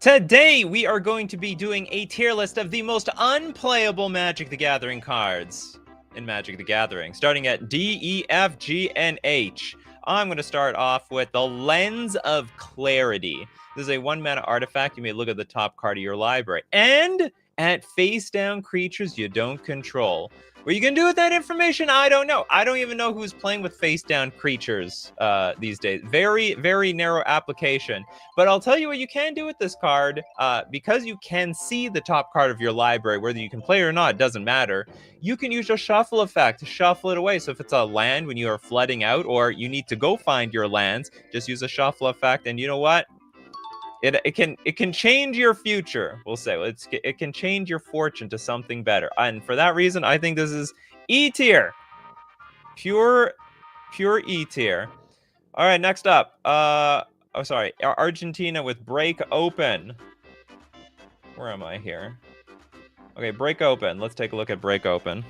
Today, we are going to be doing a tier list of the most unplayable Magic the Gathering cards in Magic the Gathering, starting at D, E, F, G, and H. I'm going to start off with the Lens of Clarity. This is a 1-mana artifact. You may look at the top card of your library. And at face-down creatures you don't control. What you can do with that information, I don't know. I don't even know who's playing with face-down creatures these days. Very, very narrow application. But I'll tell you what you can do with this card. Because you can see the top card of your library, whether you can play it or not, it doesn't matter. You can use a shuffle effect to shuffle it away. So if it's a land when you are flooding out, or you need to go find your lands, just use a shuffle effect. And you know what? It can change your future, we'll say. It can change your fortune to something better. And for that reason, I think this is E tier. Pure E tier. All right, next up. Argentina with Break Open. Where am I here? Okay, Break Open. Let's take a look at Break Open.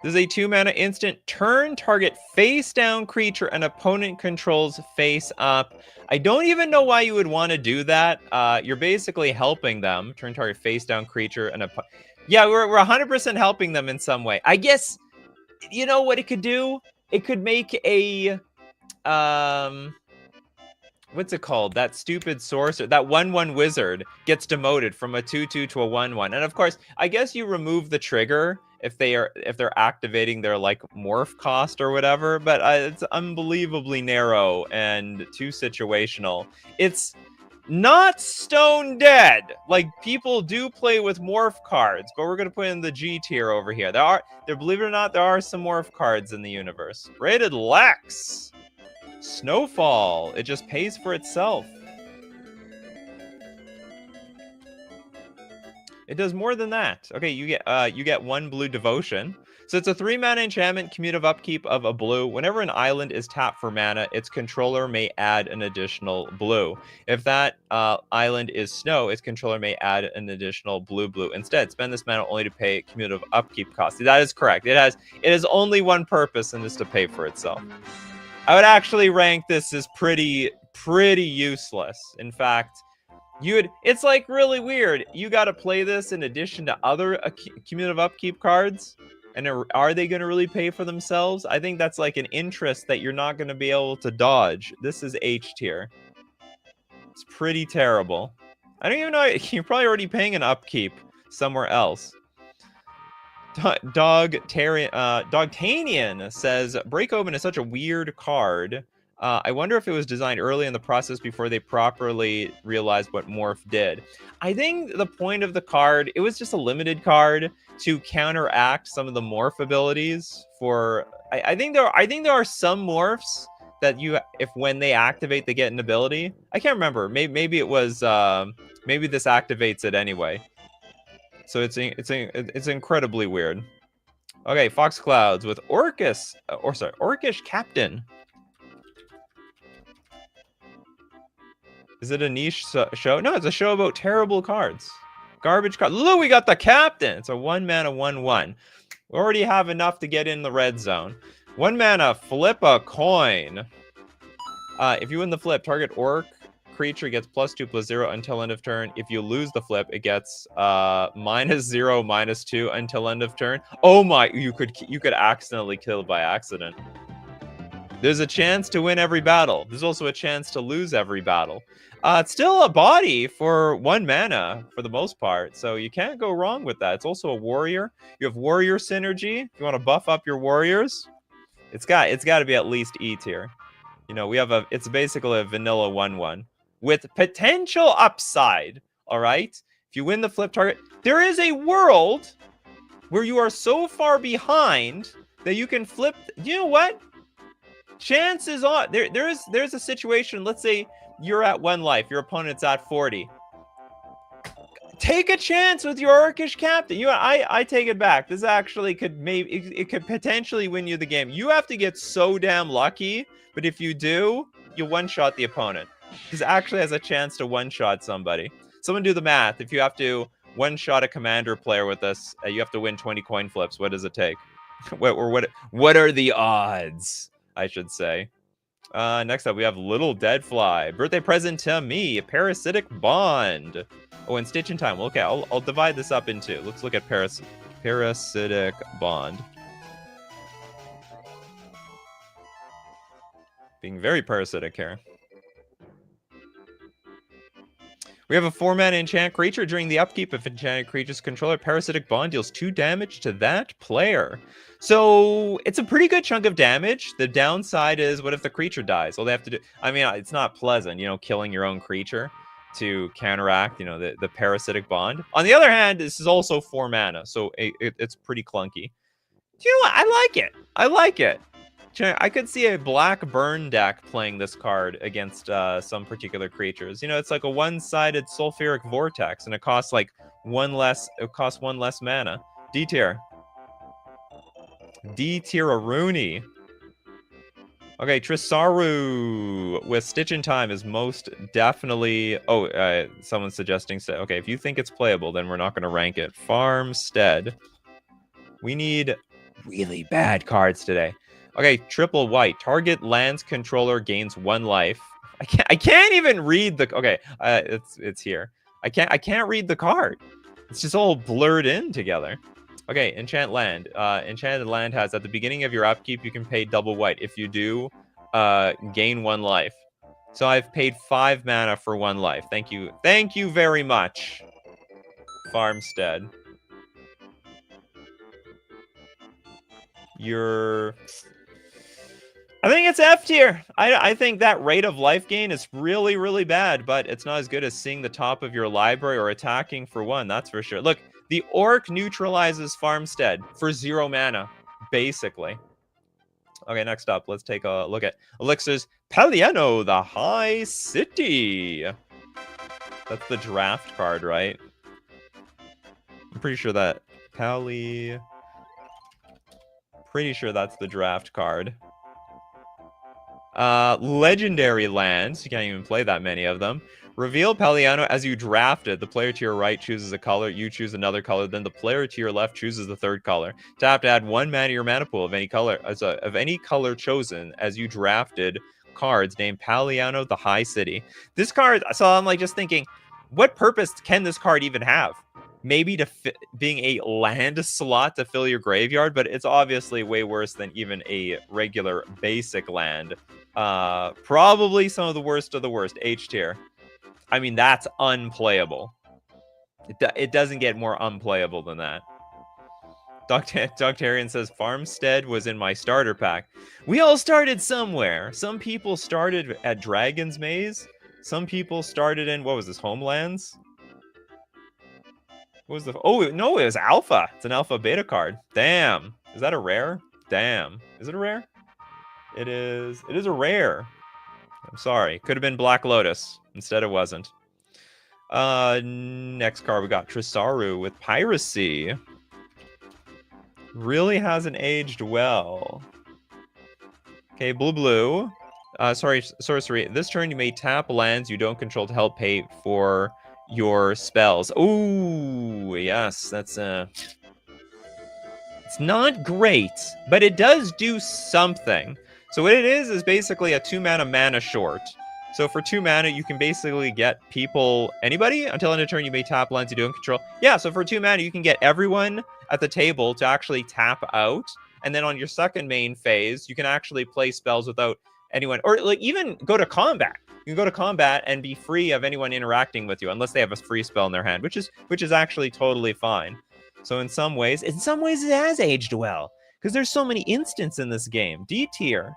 This is a 2-mana instant. Turn target face-down creature an opponent controls face-up. I don't even know why you would want to do that. You're basically helping them. Turn target face-down creature and yeah, we're 100% helping them in some way. I guess, you know what it could do? It could make a... what's it called? That stupid sorcerer, that 1/1 wizard gets demoted from a 2/2 to a 1/1. And of course, I guess you remove the trigger if they're activating their like morph cost or whatever, but it's unbelievably narrow and too situational. It's not stone dead. Like, people do play with morph cards, but we're gonna put in the G tier over here. Believe it or not, there are some morph cards in the universe. Rated Lex. Snowfall. It just pays for itself. It does more than that. Okay, you get 1 blue devotion. So it's a 3-mana enchantment, commutative upkeep of a blue. Whenever an island is tapped for mana, its controller may add an additional blue. If that island is snow, its controller may add an additional blue instead. Spend this mana only to pay commutative upkeep costs. That is correct. It has only one purpose, and is to pay for itself. I would actually rank this as pretty useless. In fact, it's like really weird. You got to play this in addition to other commutative upkeep cards, and are they going to really pay for themselves? I think that's like an interest that you're not going to be able to dodge. This is H tier. It's pretty terrible. I don't even know. You're probably already paying an upkeep somewhere else. Dogtanian says, Break Open is such a weird card. I wonder if it was designed early in the process before they properly realized what Morph did. I think the point of the card, it was just a limited card to counteract some of the Morph abilities. I think there are some Morphs that when they activate, they get an ability. I can't remember. Maybe it was maybe this activates it anyway. So it's incredibly weird. Okay, Fox Clouds with Orcish Captain. Is it a niche show? No, it's a show about terrible cards. Garbage cards. Look, we got the Captain. It's a 1-mana 1/1. We already have enough to get in the red zone. 1 mana, flip a coin. If you win the flip, target orc creature gets +2/+0 until end of turn. If you lose the flip, it gets -0, -2 until end of turn. Oh my! You could accidentally kill by accident. There's a chance to win every battle. There's also a chance to lose every battle. It's still a body for 1 mana for the most part, so you can't go wrong with that. It's also a warrior. You have warrior synergy. If you want to buff up your warriors, it's got to be at least E tier. You know, it's basically a vanilla 1/1 with potential upside. All right, if you win the flip target, there is a world where you are so far behind that you can flip. You know what? Chances are there's a situation. Let's say you're at 1 life, your opponent's at 40. Take a chance with your Orcish Captain. I take it back. This actually it could potentially win you the game. You have to get so damn lucky, but if you do, you one-shot the opponent. This actually has a chance to one-shot somebody. Someone do the math. If you have to one-shot a commander player with this, you have to win 20 coin flips. What does it take? What are the odds, I should say? Next up, we have Little Deadfly. Birthday present to me, a parasitic bond. Oh, and Stitch in Time. Well, okay, I'll divide this up into. Let's look at parasitic bond. Being very parasitic here. We have a 4-mana enchant creature. During the upkeep of enchanted creature's controller, parasitic bond deals 2 damage to that player. So it's a pretty good chunk of damage. The downside is, what if the creature dies? Well, they have to do. I mean, it's not pleasant, you know, killing your own creature to counteract, you know, the parasitic bond. On the other hand, this is also 4 mana, so it's pretty clunky. Do you know what? I like it. I like it. I could see a black burn deck playing this card against some particular creatures. You know, it's like a one-sided sulfuric vortex, and it costs like one less. It costs 1 less mana. D tier. D tier a Rooney. Okay, Trisaru with Stitch in Time is most definitely. Oh, someone's suggesting. Okay, if you think it's playable, then we're not going to rank it. Farmstead. We need really bad cards today. Okay, triple white. Target lands controller gains 1 life. I can't even read the. Okay, it's here. I can't read the card. It's just all blurred in together. Okay, enchant land. Enchanted land has, at the beginning of your upkeep, you can pay double white. If you do, gain 1 life. So I've paid 5 mana for 1 life. Thank you. Thank you very much, Farmstead. I think it's F tier. I think that rate of life gain is really, really bad, but it's not as good as seeing the top of your library or attacking for 1, that's for sure. Look, the Orc neutralizes Farmstead for 0 mana, basically. Okay, next up, let's take a look at Elixirs. Paliano, the High City. That's the draft card, right? I'm pretty sure that Pretty sure that's the draft card. Legendary lands. You can't even play that many of them. Reveal Paliano as you draft it. The player to your right chooses a color. You choose another color. Then the player to your left chooses the 3rd color. Tap to add 1 mana to your mana pool of any color chosen as you drafted cards named Paliano the High City. This card, so I'm like just thinking, what purpose can this card even have? Maybe to being a land slot to fill your graveyard, but it's obviously way worse than even a regular basic land. Probably some of the worst of the worst. H tier. I mean, that's unplayable. It doesn't get more unplayable than that. Doctarian says, Farmstead was in my starter pack. We all started somewhere. Some people started at Dragon's Maze. Some people started in, what was this, Homelands? What was the... Oh, no, it was Alpha. It's an Alpha Beta card. Damn. Is that a rare? Damn. Is it a rare? It is a rare. I'm sorry. Could have been Black Lotus. Instead, it wasn't. Next card, we got Trisaru with Piracy. Really hasn't aged well. Okay, blue. Sorcery. This turn, you may tap lands you don't control to help pay for your spells. Ooh, yes, that's it's not great, but it does do something. So what it is basically a 2-mana short. So for 2 mana, you can basically get anybody, until end of turn, you may tap lands you don't control. Yeah, so for 2 mana, you can get everyone at the table to actually tap out. And then on your second main phase, you can actually play spells without anyone, or like even go to combat. You can go to combat and be free of anyone interacting with you, unless they have a free spell in their hand, which is actually totally fine. So in some ways it has aged well, because there's so many instants in this game. D tier.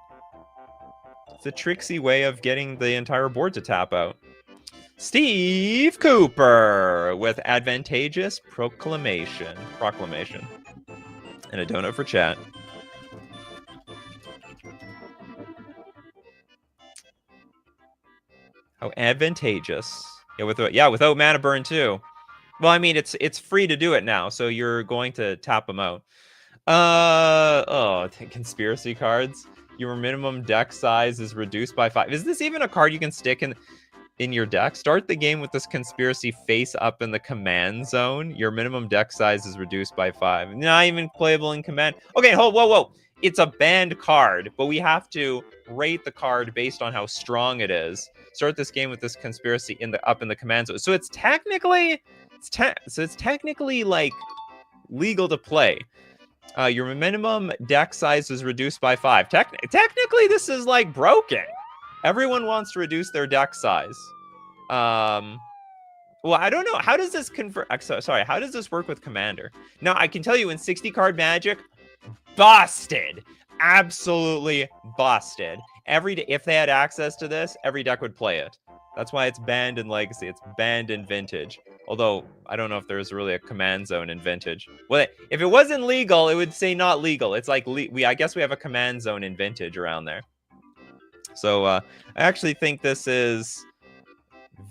It's a tricksy way of getting the entire board to tap out. Steve Cooper with Advantageous Proclamation. And a donut for chat. How advantageous. Yeah, without mana burn too. Well, I mean, it's free to do it now, so you're going to tap them out. Conspiracy cards. Your minimum deck size is reduced by 5. Is this even a card you can stick in your deck? Start the game with this conspiracy face up in the command zone. Your minimum deck size is reduced by 5. Not even playable in command. Okay, whoa. it's a banned card, but we have to rate the card based on how strong it is. Start this game with this conspiracy up in the command zone. So it's technically like legal to play. Your minimum deck size is reduced by 5. Technically, this is like broken. Everyone wants to reduce their deck size. Well, I don't know. How does this convert? Sorry, how does this work with Commander? Now, I can tell you in 60 card Magic, busted. Absolutely busted. If they had access to this, every deck would play it. That's why it's banned in Legacy. It's banned in Vintage. Although, I don't know if there's really a command zone in Vintage. Well, if it wasn't legal, it would say not legal. It's like, I guess we have a command zone in Vintage around there. So, I actually think this is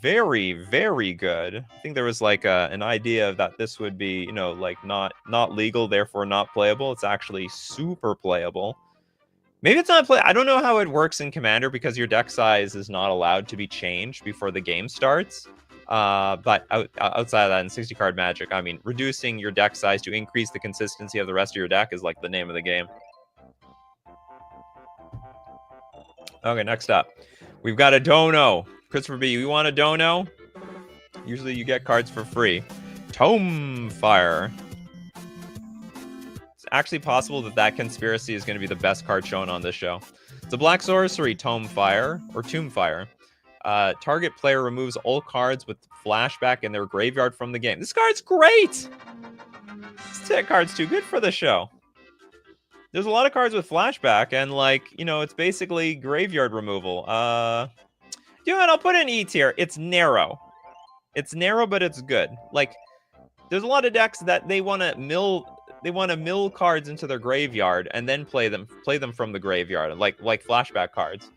very, very good. I think there was like an idea that this would be, you know, like not legal, therefore not playable. It's actually super playable. Maybe it's not I don't know how it works in Commander because your deck size is not allowed to be changed before the game starts. But outside of that, in 60 card Magic, I mean, reducing your deck size to increase the consistency of the rest of your deck is like the name of the game. Okay, next up, we've got a Dono. Christopher B, you want a Dono? Usually you get cards for free. Tome Fire. It's actually possible that conspiracy is going to be the best card shown on this show. It's a black sorcery, Tome Fire, or Tomb Fire. Target player removes all cards with flashback in their graveyard from the game. This card's great! This card's too good for the show. There's a lot of cards with flashback, and like, you know, it's basically graveyard removal. You know what? I'll put an E tier. It's narrow. It's narrow, but it's good. Like, there's a lot of decks that they want to mill cards into their graveyard and then play them from the graveyard, like flashback cards.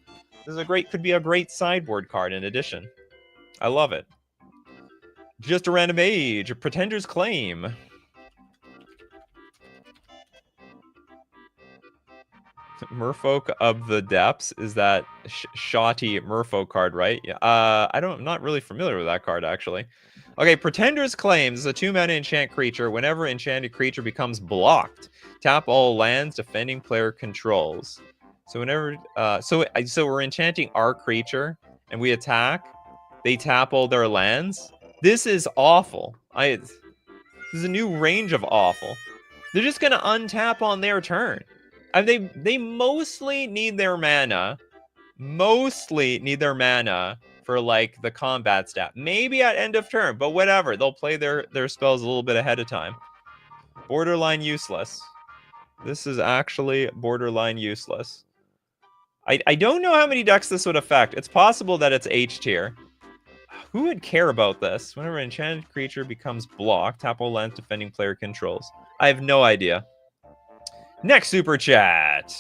This is could be a great sideboard card in addition. I love it. Just a Random Age, a Pretender's Claim. Merfolk of the Depths, is that shoddy Merfolk card, right? Yeah. I'm not really familiar with that card actually. Okay, Pretender's Claims is a 2-mana enchant creature. Whenever enchanted creature becomes blocked, tap all lands defending player controls. So whenever so we're enchanting our creature and we attack, they tap all their lands. This is awful. This is a new range of awful. They're just gonna untap on their turn. And they mostly need their mana. For like the combat stat. Maybe at end of turn, but whatever. They'll play their spells a little bit ahead of time. Borderline useless. This is actually borderline useless. I don't know how many decks this would affect. It's possible that it's H tier. Who would care about this? Whenever an enchanted creature becomes blocked, tap all lands defending player controls. I have no idea. Next super chat.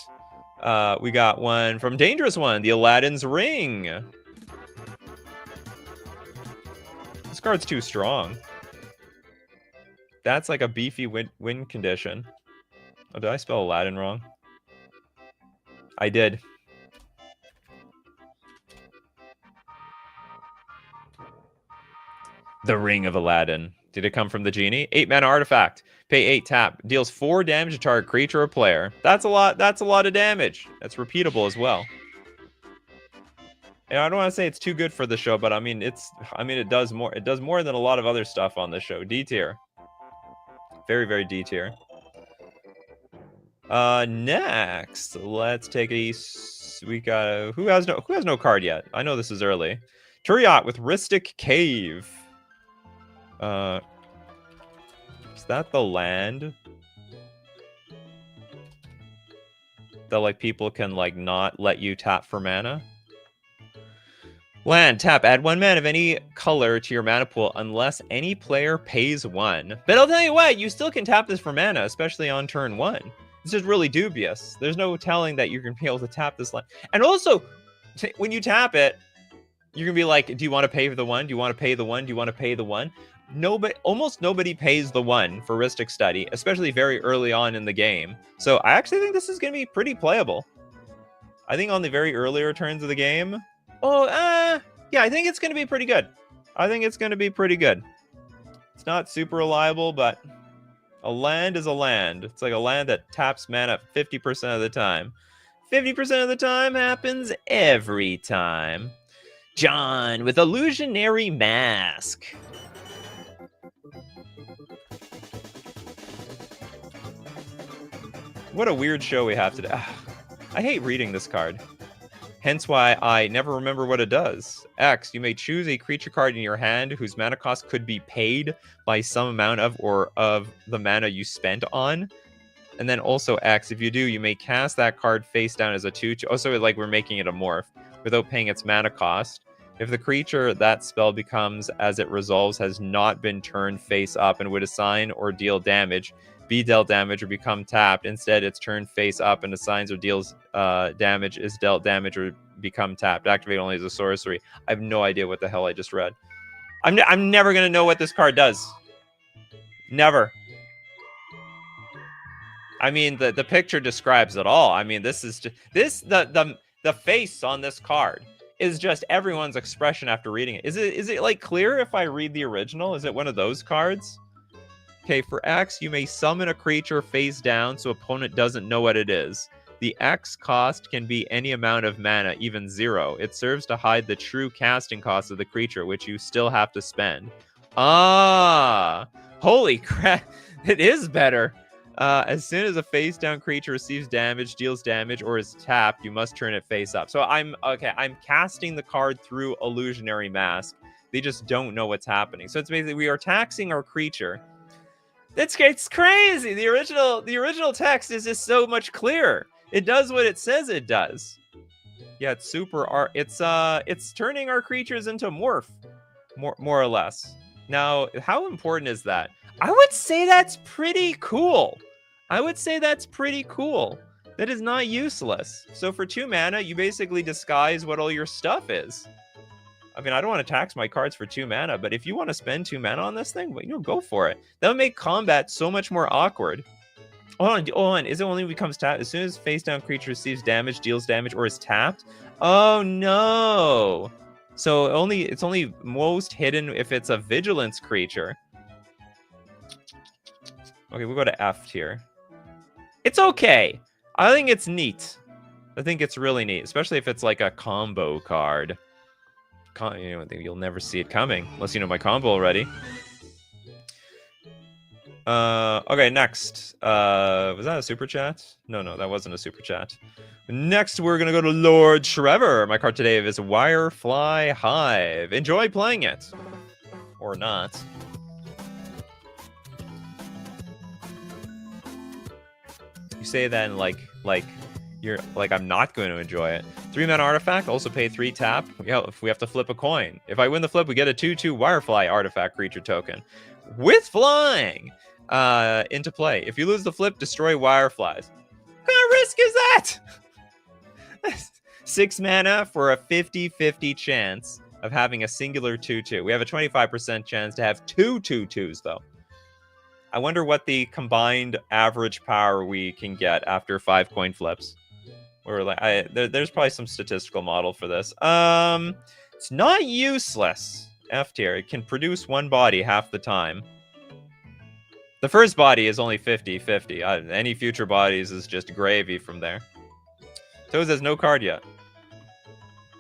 We got one from Dangerous One, the Aladdin's Ring. This card's too strong. That's like a beefy win condition. Oh, did I spell Aladdin wrong? I did. The Ring of Aladdin. Did it come from the genie? 8-mana artifact. Pay 8, tap. Deals 4 damage to target creature or player. That's a lot of damage. That's repeatable as well. And I don't want to say it's too good for the show, but I mean it does more. It does more than a lot of other stuff on the show. D tier. Very, very D tier. Next, let's take we got who has no card yet? I know this is early. Turiat with Ristic Cave. Is that the land that like people can like not let you tap for mana? Land, tap, add 1 mana of any color to your mana pool unless any player pays 1. But I'll tell you what, you still can tap this for mana, especially on turn 1. This is really dubious. There's no telling that you're going to be able to tap this land. And also, when you tap it, you're going to be like, do you want to pay for the 1? Do you want to pay the 1? Do you want to pay the 1? Almost nobody pays the 1 for Ristic Study, especially very early on in the game. So I actually think this is going to be pretty playable. I think on the very earlier turns of the game, yeah, I think it's going to be pretty good. It's not super reliable, but A land is a land. It's like a land that taps mana 50% of the time. 50% of the time happens every time. John with Illusionary Mask. What a weird show we have today. I hate reading this card. Hence why I never remember what it does. X, you may choose a creature card in your hand whose mana cost could be paid by some amount of or of the mana you spent on. And then also X, if you do, you may cast that card face down as a 2/2. Also, like we're making it a morph without paying its mana cost. If the creature that spell becomes as it resolves has not been turned face up and would assign or deal damage, be dealt damage or become tapped. Instead, it's turned face up and assigns or deals damage, is dealt damage or become tapped. Activate only as a sorcery. I have no idea what the hell I just read. I'm never going to know what this card does. Never. I mean, the picture describes it all. I mean, this is just, the face on this card is just everyone's expression after reading it. Is it like clear if I read the original? Is it one of those cards? Okay, for X, you may summon a creature face down so opponent doesn't know what it is. The X cost can be any amount of mana, even 0. It serves to hide the true casting cost of the creature, which you still have to spend. Ah, holy crap. It is better. As soon as a face down creature receives damage, deals damage, or is tapped, you must turn it face up. So I'm casting the card through Illusionary Mask. They just don't know what's happening. So it's basically we are taxing our creature. It's crazy. The original text is just so much clearer. It does what it says it does. Yeah, it's super art. It's turning our creatures into morph, more or less. Now, how important is that? I would say that's pretty cool. That is not useless. So for 2 mana, you basically disguise what all your stuff is. I mean, I don't want to tax my cards for 2 mana, but if you want to spend 2 mana on this thing, well, go for it. That would make combat so much more awkward. Hold on. Is it only becomes tapped as soon as face down creature receives damage, deals damage, or is tapped? Oh no! So it's only most hidden if it's a vigilance creature. Okay, we'll go to F tier. It's okay. I think it's neat. I think it's really neat, especially if it's like a combo card. You'll never see it coming unless you know my combo already. Okay, next. Was that a super chat? No, that wasn't a super chat. Next, we're gonna go to Lord Trevor. My card today is Wirefly Hive. Enjoy playing it, or not. You say that and like you're like I'm not going to enjoy it. 3-mana artifact, also pay 3 tap. Yeah, if we have to flip a coin. If I win the flip, we get a 2/2 Wirefly artifact creature token with flying into play. If you lose the flip, destroy Wireflies. What kind of risk is that? 6 mana for a 50-50 chance of having a singular 2/2. We have a 25% chance to have 2 2/2s though. I wonder what the combined average power we can get after 5 coin flips. Or like, there's probably some statistical model for this. It's not useless. F tier. It can produce 1 body half the time. The first body is only 50-50. Any future bodies is just gravy from there. Toes has no card yet,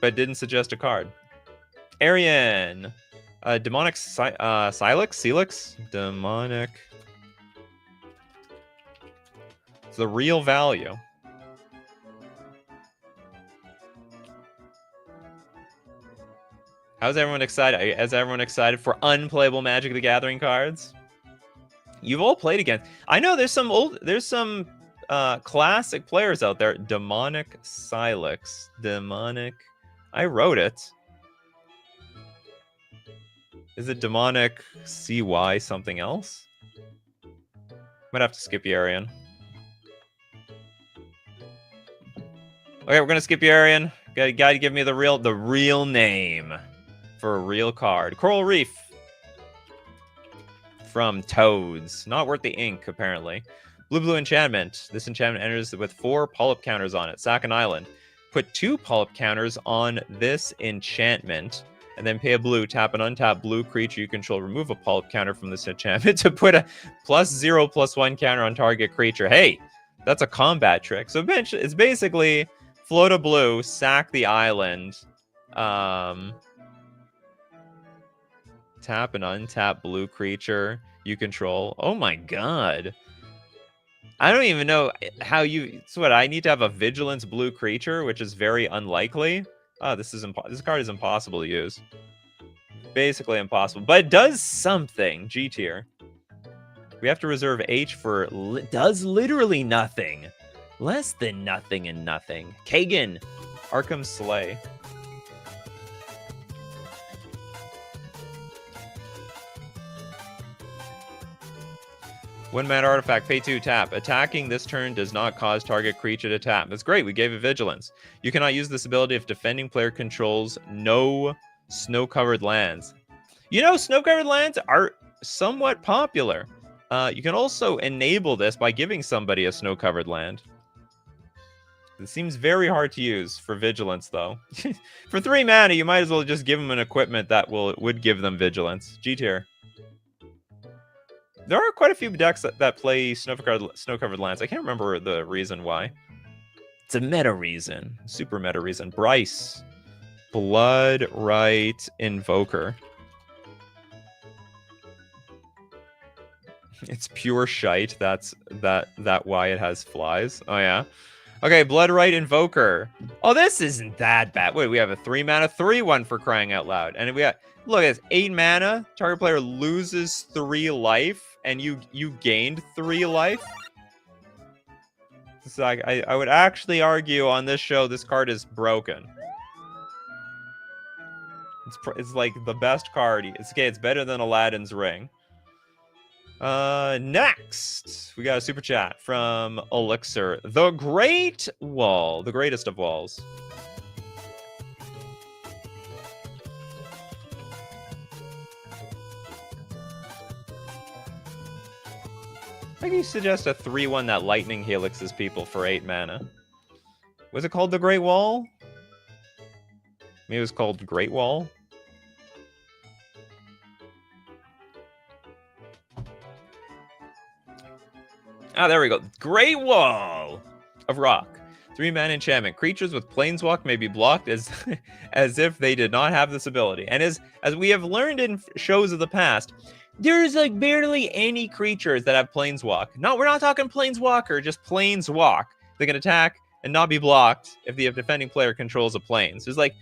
but didn't suggest a card. Arian. Demonic Silex? Demonic. It's the real value. How's everyone excited? Is everyone excited for unplayable Magic the Gathering cards? You've all played against. I know there's some classic players out there. Demonic Silex. Demonic. I wrote it. Is it Demonic CY something else? Might have to skip you, Arian. Okay, we're gonna skip you, Arian. Gotta give me the real name for a real card. Coral Reef from Toads. Not worth the ink, apparently. Blue enchantment. This enchantment enters with 4 polyp counters on it. Sack an island. Put 2 polyp counters on this enchantment. and then pay a blue, tap an untapped blue creature you control, remove a pulp counter from this enchantment to put a +0/+1 counter on target creature. Hey, that's a combat trick. So eventually, it's basically float a blue, sack the island, tap an untapped blue creature you control. Oh my god. I don't even know how you... So what, I need to have a vigilance blue creature, which is very unlikely. Oh, this card is impossible to use. Basically impossible, but it does something. G tier. We have to reserve H for does literally nothing. Less than nothing and nothing. Kagan, Arkham Slay. One mana artifact, pay 2, tap. Attacking this turn does not cause target creature to tap. That's great, we gave it vigilance. You cannot use this ability if defending player controls no snow-covered lands. You know, snow-covered lands are somewhat popular. You can also enable this by giving somebody a snow-covered land. It seems very hard to use for vigilance, though. For 3 mana, you might as well just give them an equipment that would give them vigilance. G tier. There are quite a few decks that play snow-covered lands. I can't remember the reason why. It's a meta reason. Super meta reason. Bryce. Bloodright Invoker. It's pure shite. That's why it has flies. Oh, yeah. Okay, Bloodright Invoker. Oh, this isn't that bad. Wait, we have a 3 mana 3/1 for crying out loud. And we got... Look, it's 8 mana. Target player loses 3 life, and you gained 3 life. So I would actually argue on this show this card is broken. It's like the best card. It's okay. It's better than Aladdin's Ring. Next we got a super chat from Elixir. The Great Wall, the greatest of walls. I can suggest a 3/1 that lightning helixes people for 8 mana. Was it called the Great Wall? Maybe it was called Great Wall. Ah, there we go. Great Wall of Rock. 3 mana enchantment. Creatures with Planeswalk may be blocked as if they did not have this ability. And as we have learned in shows of the past, there's like barely any creatures that have Planeswalk. No, we're not talking Planeswalker, just Planeswalk. They can attack and not be blocked if the defending player controls a plane. So it's like,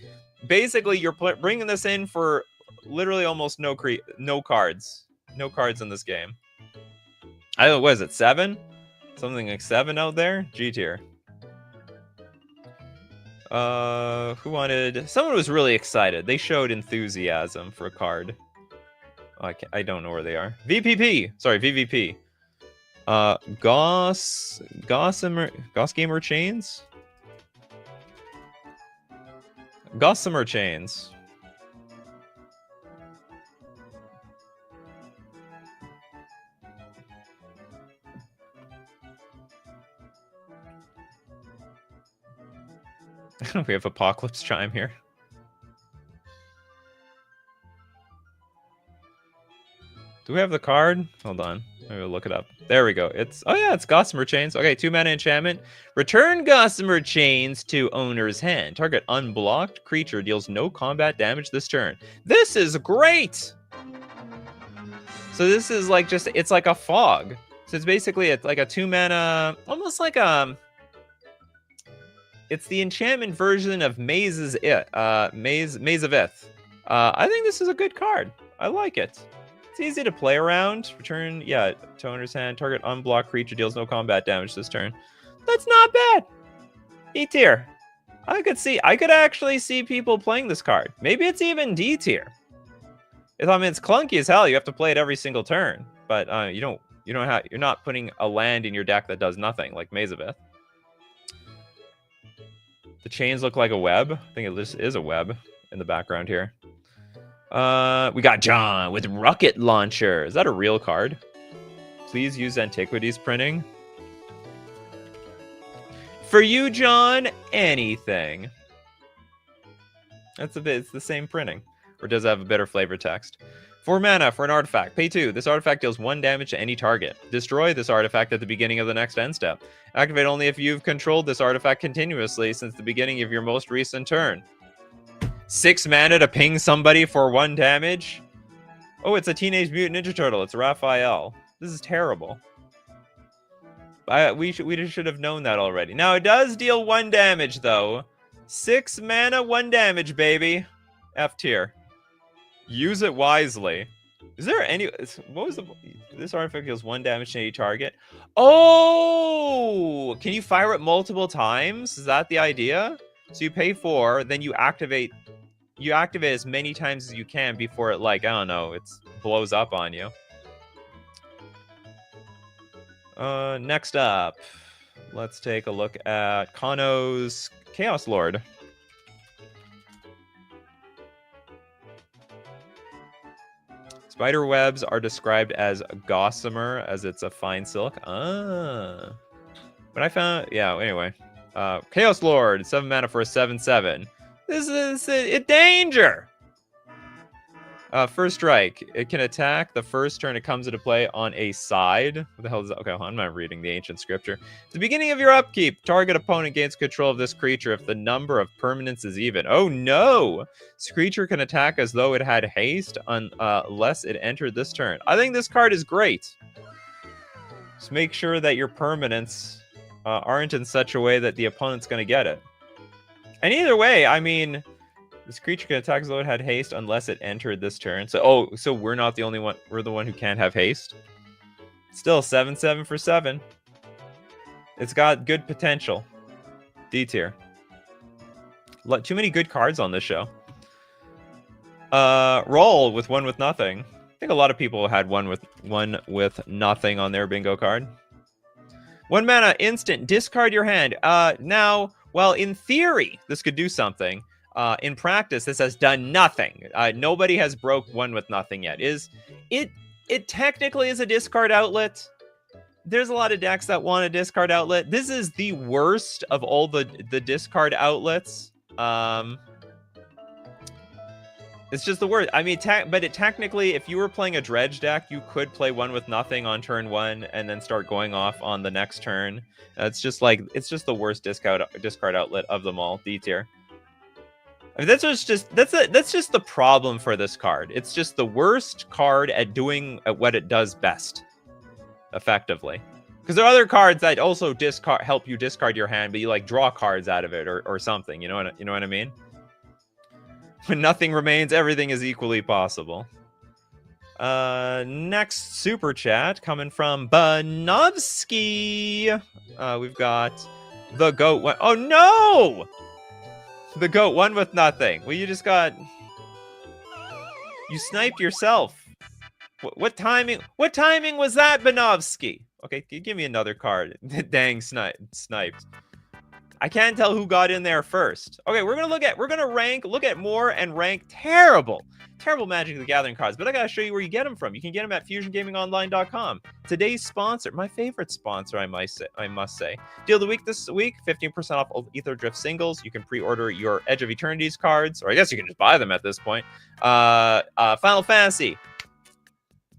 basically, you're bringing this in for literally almost no cards. No cards in this game. I don't know, what is it, 7? Something like 7 out there? G tier. Who wanted... Someone was really excited. They showed enthusiasm for a card. Oh, I don't know where they are. VPP! Sorry, VVP. Gossamer Chains? Gossamer Chains. We have Apocalypse Chime here. Do we have the card? Hold on. Maybe we'll look it up. There we go. Oh yeah, it's Gossamer Chains. Okay, 2 mana enchantment. Return Gossamer Chains to owner's hand. Target unblocked creature deals no combat damage this turn. This is great! So this is like it's like a fog. So it's basically like a 2 mana, almost like it's the enchantment version of Maze of Ith. I think this is a good card. I like it. It's easy to play around. Return, yeah, to owner's hand. Target unblocked creature deals no combat damage this turn. That's not bad. E tier. I could actually see people playing this card. Maybe it's even D tier. I mean, it's clunky as hell. You have to play it every single turn, but you're not putting a land in your deck that does nothing like Maze of Ith. The chains look like a web. I think it just is a web in the background here. We got John with Rocket Launcher. Is that a real card? Please use Antiquities printing. For you, John, anything. It's the same printing. Or does it have a better flavor text? 4 mana for an artifact. Pay 2. This artifact deals 1 damage to any target. Destroy this artifact at the beginning of the next end step. Activate only if you've controlled this artifact continuously since the beginning of your most recent turn. 6 mana to ping somebody for 1 damage? Oh, it's a Teenage Mutant Ninja Turtle. It's Raphael. This is terrible. We should have known that already. Now, it does deal 1 damage, though. 6 mana, 1 damage, baby. F tier. Use it wisely. Is there any... What was the... This artifact deals 1 damage to any target. Oh! Can you fire it multiple times? Is that the idea? So you pay 4, then you activate... You activate as many times as you can before it, like, I don't know, it blows up on you. Next up, let's take a look at Kano's Chaos Lord. Spider webs are described as gossamer, as it's a fine silk. Ah. But I found... Yeah, anyway. Chaos Lord, 7 mana for a 7/7. This is a danger! First strike. It can attack the first turn it comes into play on a side. What the hell is that? Okay, I'm not reading the ancient scripture. At the beginning of your upkeep, target opponent gains control of this creature if the number of permanents is even. Oh no! This creature can attack as though it had haste unless it entered this turn. I think this card is great. Just make sure that your permanents aren't in such a way that the opponent's going to get it. And either way, I mean, this creature can attack as though it had haste unless it entered this turn. So, so we're not the only one. We're the one who can't have haste. Still, 7/7 for 7. It's got good potential. D tier. Too many good cards on this show. Roll with 1 with nothing. I think a lot of people had one with nothing on their bingo card. 1 mana, instant, discard your hand. Now, well, in theory, this could do something. In practice, this has done nothing. Nobody has broke 1 with nothing yet. It technically is a discard outlet. There's a lot of decks that want a discard outlet. This is the worst of all the discard outlets. It's just the worst. I mean, but technically, if you were playing a dredge deck, you could play 1 with nothing on turn 1 and then start going off on the next turn. It's just the worst discard outlet of them all. D tier. I mean, that's just the problem for this card. It's just the worst card at doing what it does best, effectively. Because there are other cards that also help you discard your hand, but you like draw cards out of it or something. You know what I mean? When nothing remains, everything is equally possible. Next super chat coming from Banovsky. We've got the goat one. Oh no! The goat 1 with nothing. Well, you just got... You sniped yourself. What timing? What timing was that, Banovsky? Okay, can you give me another card? Dang, sniped. I can't tell who got in there first. Okay, we're gonna look at more and rank terrible Magic the Gathering cards. But I gotta show you where you get them from. You can get them at FusionGamingOnline.com. Today's sponsor, my favorite sponsor, I must say. Deal of the week this week: 15% off Ether Drift singles. You can pre-order your Edge of Eternities cards, or I guess you can just buy them at this point. Final Fantasy.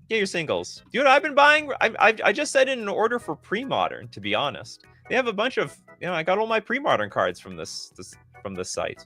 Get your singles. Do you know what I've been buying? I just set in an order for pre-modern, to be honest. They have a bunch of, I got all my pre-modern cards from this site,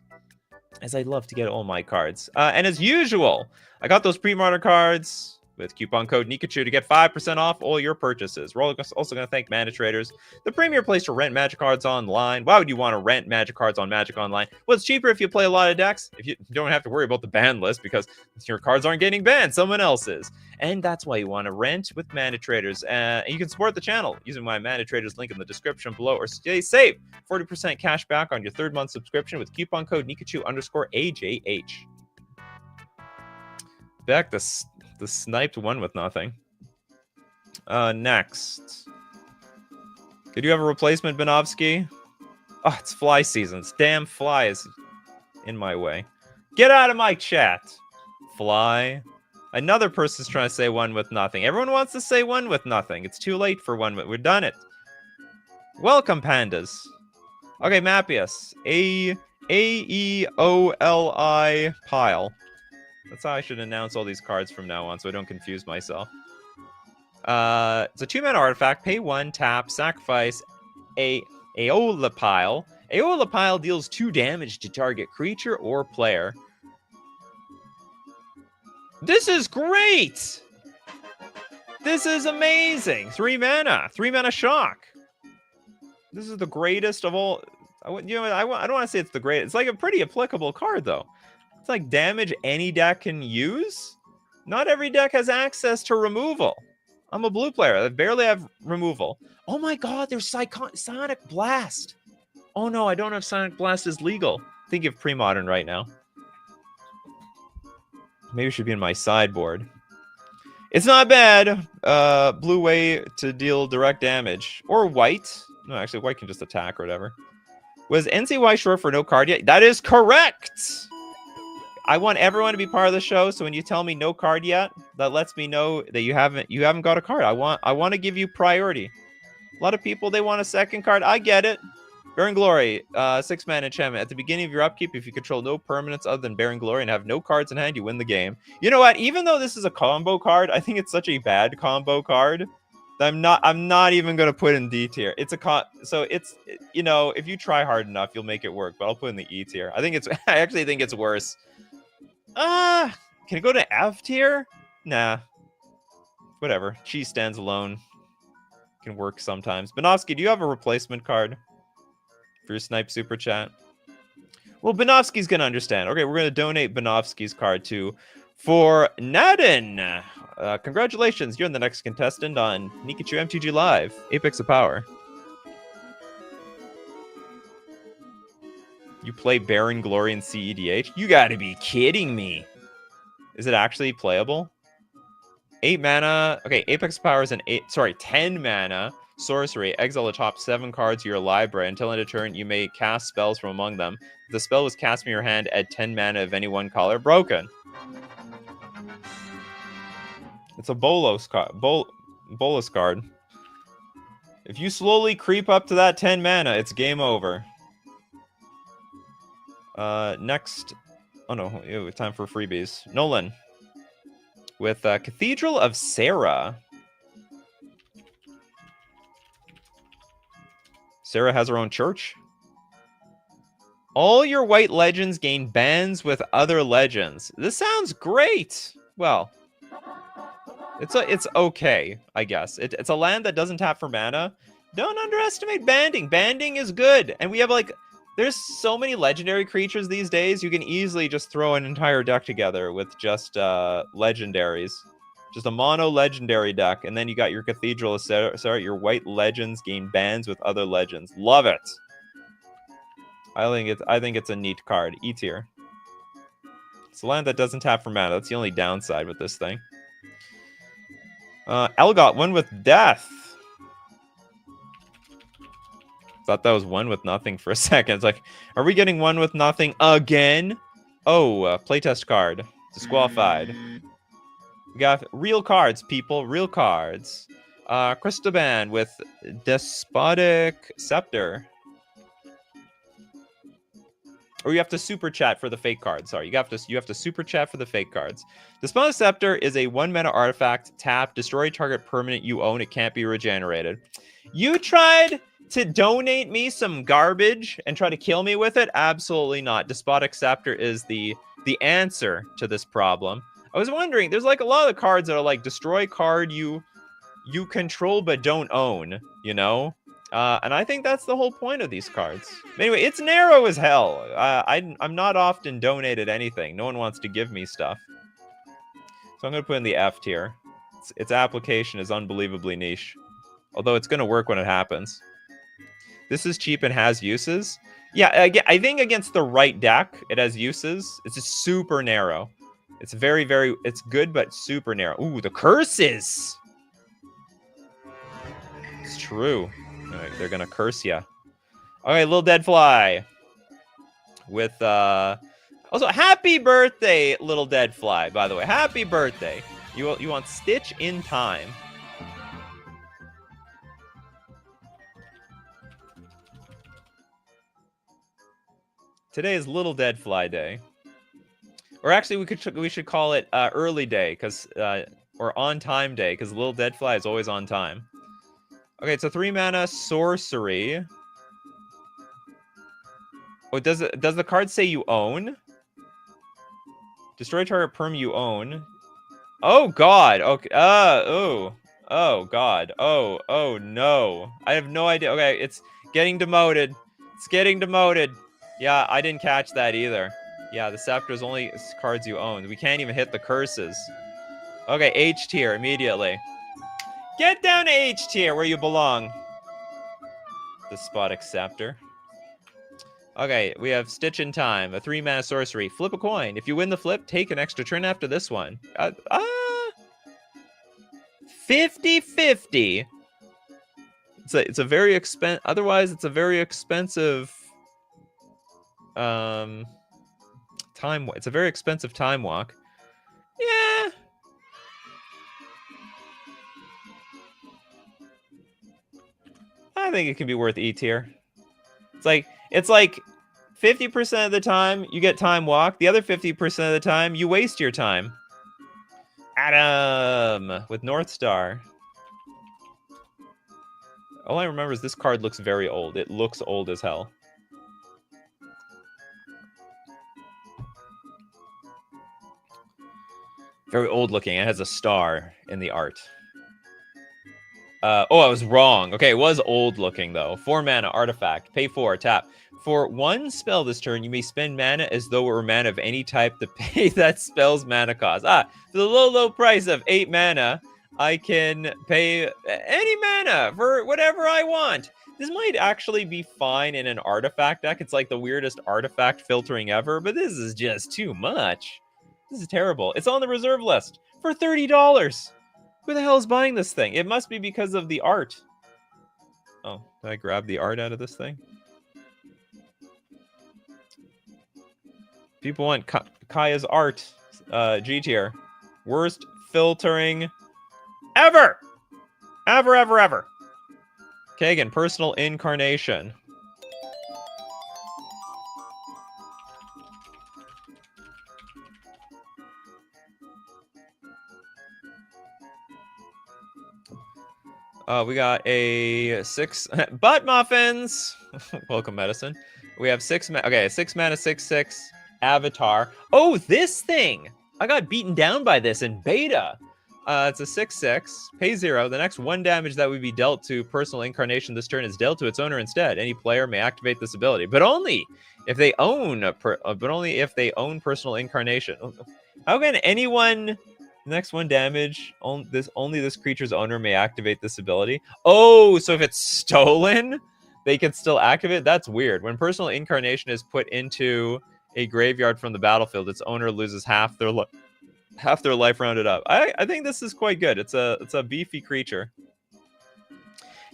as I love to get all my cards. And as usual, I got those pre-modern cards with coupon code Nikachu to get 5% off all your purchases. We're also going to thank Mana Traders, the premier place to rent Magic cards online. Why would you want to rent Magic cards on Magic Online? Well, it's cheaper if you play a lot of decks. If you don't have to worry about the ban list because your cards aren't getting banned, someone else is. And that's why you want to rent with Mana Traders. And you can support the channel using my Mana Traders link in the description below, or stay safe. 40% cash back on your 3rd month subscription with coupon code Nikachu_AJH. Back the sniped 1 with nothing. Next. Could you have a replacement, Banovsky? Oh, it's fly season. It's damn flies in my way. Get out of my chat, fly. Another person's trying to say 1 with nothing. Everyone wants to say 1 with nothing. It's too late for 1 with... We've done it. Welcome, pandas. Okay, Mappius. A-E-O-L-I pile. That's how I should announce all these cards from now on, so I don't confuse myself. It's a 2-mana artifact. Pay 1, tap, sacrifice a Aeolipile. Aeolipile deals 2 damage to target creature or player. This is great! This is amazing! 3 mana. 3 mana shock. This is the greatest of all. I don't want to say it's the greatest. It's like a pretty applicable card, though. It's like damage any deck can use. Not every deck has access to removal. I'm a blue player. I barely have removal. Oh my god, there's Sonic Blast. Oh no, I don't have Sonic Blast as legal. Think of pre-modern right now. Maybe it should be in my sideboard. It's not bad. Blue way to deal direct damage. Or white. No, actually, white can just attack or whatever. Was NCY short for no card yet? That is correct! I want everyone to be part of the show, so when you tell me no card yet, that lets me know that you haven't got a card. I want to give you priority. A lot of people, they want a second card. I get it. Bearing Glory, 6-mana enchantment. At the beginning of your upkeep, if you control no permanents other than Bearing Glory and have no cards in hand, you win the game. You know what? Even though this is a combo card, I think it's such a bad combo card that I'm not even gonna put in D tier. It's so it's, you know, if you try hard enough, you'll make it work. But I'll put in the E tier. I actually think it's worse. Can it go to F tier? Nah. Whatever. Cheese stands alone. Can work sometimes. Benovsky, do you have a replacement card for your Snipe Super Chat? Well, Benovsky's going to understand. Okay, we're going to donate Benovsky's card to for Nadin. Congratulations, you're the next contestant on Nikachu MTG Live. Apex of Power. You play Baron Glory in CEDH? You gotta be kidding me. Is it actually playable? 8 mana. Okay, Apex Power is 10 mana sorcery. Exile the top 7 cards of your library. Until end of turn, you may cast spells from among them. If the spell was cast from your hand, add 10 mana of any one color. Broken. It's a Bolos card. Bolos card. If you slowly creep up to that 10 mana, it's game over. Next. Oh no, ew, time for freebies. Nolan. With Cathedral of Sarah. Sarah has her own church. All your white legends gain bans with other legends. This sounds great. Well, it's okay, I guess. It's a land that doesn't tap for mana. Don't underestimate banding. Banding is good. And we have like, there's so many legendary creatures these days. You can easily just throw an entire deck together with just legendaries. Just a mono legendary deck. And then you got your Cathedral of Sarah, your white legends gain bans with other legends. Love it. I think it's a neat card. E tier. It's a land that doesn't tap for mana. That's the only downside with this thing. Elgot, one with death. Thought that was one with nothing for a second. It's like, are we getting one with nothing again? Oh, playtest card. Disqualified. We got real cards, people. Real cards. Cristoban with Despotic Scepter. Or you have to super chat for the fake cards. Sorry, you have to super chat for the fake cards. Despotic Scepter is a 1-mana artifact. Tap, destroy target permanent you own. It can't be regenerated. You tried to donate me some garbage and try to kill me with it? Absolutely not. Despotic Scepter is the answer to this problem. I was wondering, there's like a lot of cards that are like destroy card you control but don't own, you know? And I think that's the whole point of these cards. Anyway, it's narrow as hell. I'm not often donated anything. No one wants to give me stuff. So I'm going to put in the F tier. Its application is unbelievably niche. Although it's going to work when it happens. This is cheap and has uses. Yeah, I think against the right deck, it has uses. It's just super narrow. It's very, very... It's good, but super narrow. Ooh, the curses! It's true. Right, they're going to curse you. Okay, Little Dead Fly. With, Also, happy birthday, Little Dead Fly, by the way. Happy birthday. You want Stitch in Time. Today is Little Dead Fly Day. Or actually, we should call it early day, or on time day, because Little Deadfly is always on time. Okay, it's a 3-mana sorcery. Oh, does the card say you own? Destroy target perm you own. Oh God. Okay. Oh. Oh God. Oh no. I have no idea. Okay, it's getting demoted. It's getting demoted. Yeah, I didn't catch that either. Yeah, the scepter is only cards you own. We can't even hit the curses. Okay, H tier immediately. Get down to H tier where you belong. Despotic Scepter. Okay, we have Stitch in Time, a 3-mana sorcery. Flip a coin. If you win the flip, take an extra turn after this one. 50-50. It's a very expensive. Otherwise, it's a very expensive. Time. It's a very expensive time walk. Yeah. I think it can be worth E tier. It's like 50% of the time you get time walk. The other 50% of the time you waste your time. Adam with North Star. All I remember is this card looks very old. It looks old as hell. Very old looking. It has a star in the art. Oh, I was wrong. Okay, it was old looking though. 4 mana artifact. Pay 4, tap. For 1 spell this turn, you may spend mana as though it were mana of any type to pay that spell's mana cost. For the low price of 8 mana, I can pay any mana for whatever I want. This might actually be fine in an artifact deck. It's like the weirdest artifact filtering ever, but this is just too much. This is terrible. It's on the reserve list for $30. Who the hell is buying this thing? It must be because of the art. Oh, did I grab the art out of this thing? People want Kaya's art. G tier. Worst filtering ever! Ever. Kagan, personal incarnation. We got a 6 butt muffins. Welcome, medicine. We have 6 mana. Okay, 6 mana, 6/6 avatar. Oh, this thing! I got beaten down by this in beta. It's a 6/6. Pay 0. The next 1 damage that would be dealt to personal incarnation this turn is dealt to its owner instead. Any player may activate this ability, but only if they own personal incarnation. How can anyone? Next 1 damage. Only this creature's owner may activate this ability. Oh, so if it's stolen, they can still activate. That's weird. When personal incarnation is put into a graveyard from the battlefield, its owner loses half their life rounded up. I think this is quite good. It's a beefy creature.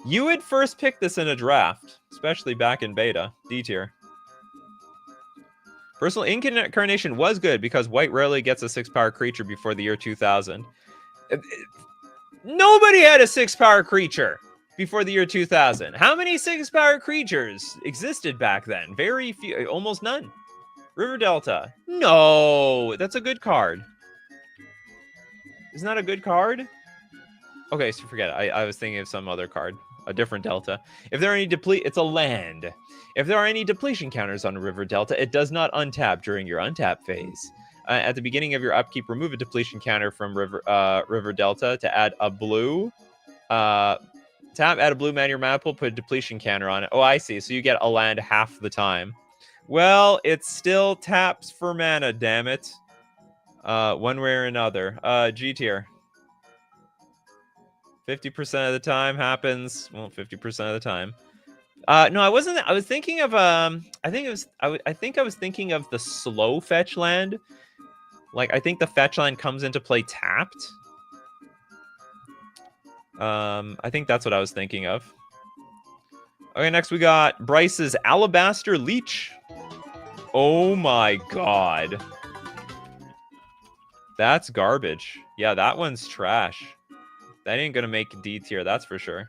You would first pick this in a draft, especially back in beta. D tier. Personal incarnation was good because white rarely gets a 6-power creature before the year 2000. Nobody had a 6-power creature before the year 2000. How many 6-power creatures existed back then? Very few, almost none. River Delta. No, that's a good card. Isn't that a good card? Okay, so forget it. I was thinking of some other card. A different Delta. If there are any it's a land. If there are any depletion counters on River Delta, it does not untap during your untap phase. At the beginning of your upkeep, remove a depletion counter from River Delta to add a blue. Tap, add a blue mana to your mana pool, put a depletion counter on it. Oh, I see. So you get a land half the time. Well, it still taps for mana, damn it. One way or another. G tier. 50% of the time happens. Well, 50% of the time. No, I wasn't. I was thinking of I think I was thinking of the slow fetch land. Like I think the fetch land comes into play tapped. I think that's what I was thinking of. Okay, next we got Bryce's Alabaster Leech. Oh my god. That's garbage. Yeah, that one's trash. That ain't gonna make D tier, that's for sure.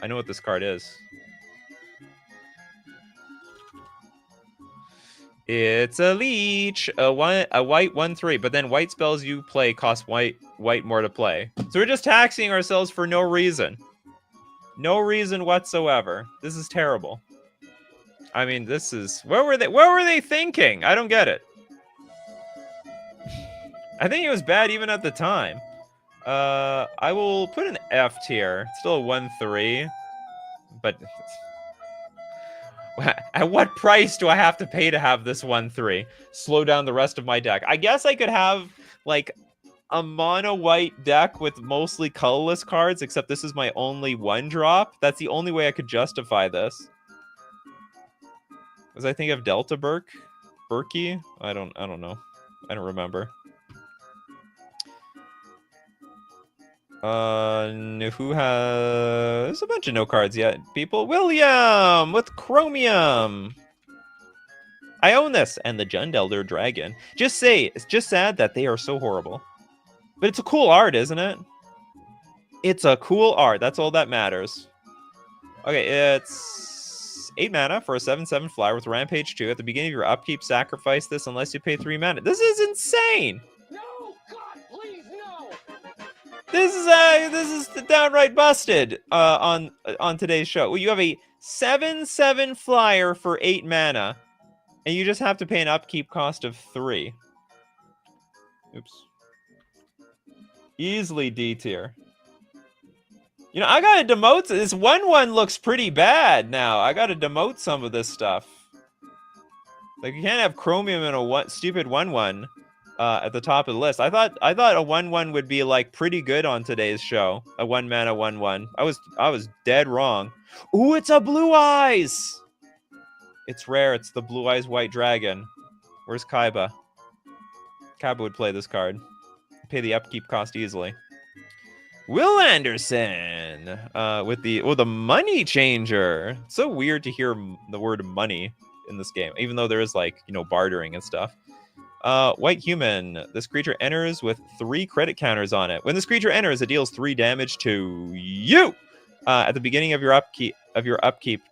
I know what this card is. It's a leech, a white 1/3, but then white spells you play cost white more to play. So we're just taxing ourselves for no reason. No reason whatsoever. This is terrible. I mean, this is what were they thinking? I don't get it. I think it was bad even at the time. I will put an F tier. It's still a 1/3, but at what price do I have to pay to have this 1/3? Slow down the rest of my deck. I guess I could have like a mono white deck with mostly colorless cards, except this is my only 1-drop. That's the only way I could justify this. Was I think of Delta Berkey? I don't know. I don't remember. Who has a bunch of no cards yet? People, William with Chromium. I own this and the Jundelder Dragon. It's just sad that they are so horrible. But it's a cool art, isn't it? It's a cool art. That's all that matters. Okay, it's 8 mana for a 7/7 flyer with Rampage 2. At the beginning of your upkeep, sacrifice this unless you pay 3 mana. This is insane. No, God, please, no. This is downright busted on today's show. Well, you have a 7/7 flyer for 8 mana, and you just have to pay an upkeep cost of 3. Oops. Easily D tier. You know, I gotta demote this. 1/1 looks pretty bad now. I gotta demote some of this stuff. Like, you can't have Chromium in a stupid 1/1 at the top of the list. I thought a 1/1 would be like pretty good on today's show. A 1 mana 1/1. I was dead wrong. Ooh, it's a Blue Eyes. It's rare. It's the Blue Eyes White Dragon. Where's Kaiba? Kaiba would play this card. Pay the upkeep cost easily. Will Anderson with the money changer. It's so weird to hear the word money in this game, even though there is, like, you know, bartering and stuff. White human. This creature enters with 3 credit counters on it. When this creature enters, it deals 3 damage to you. At the beginning of your upkeep,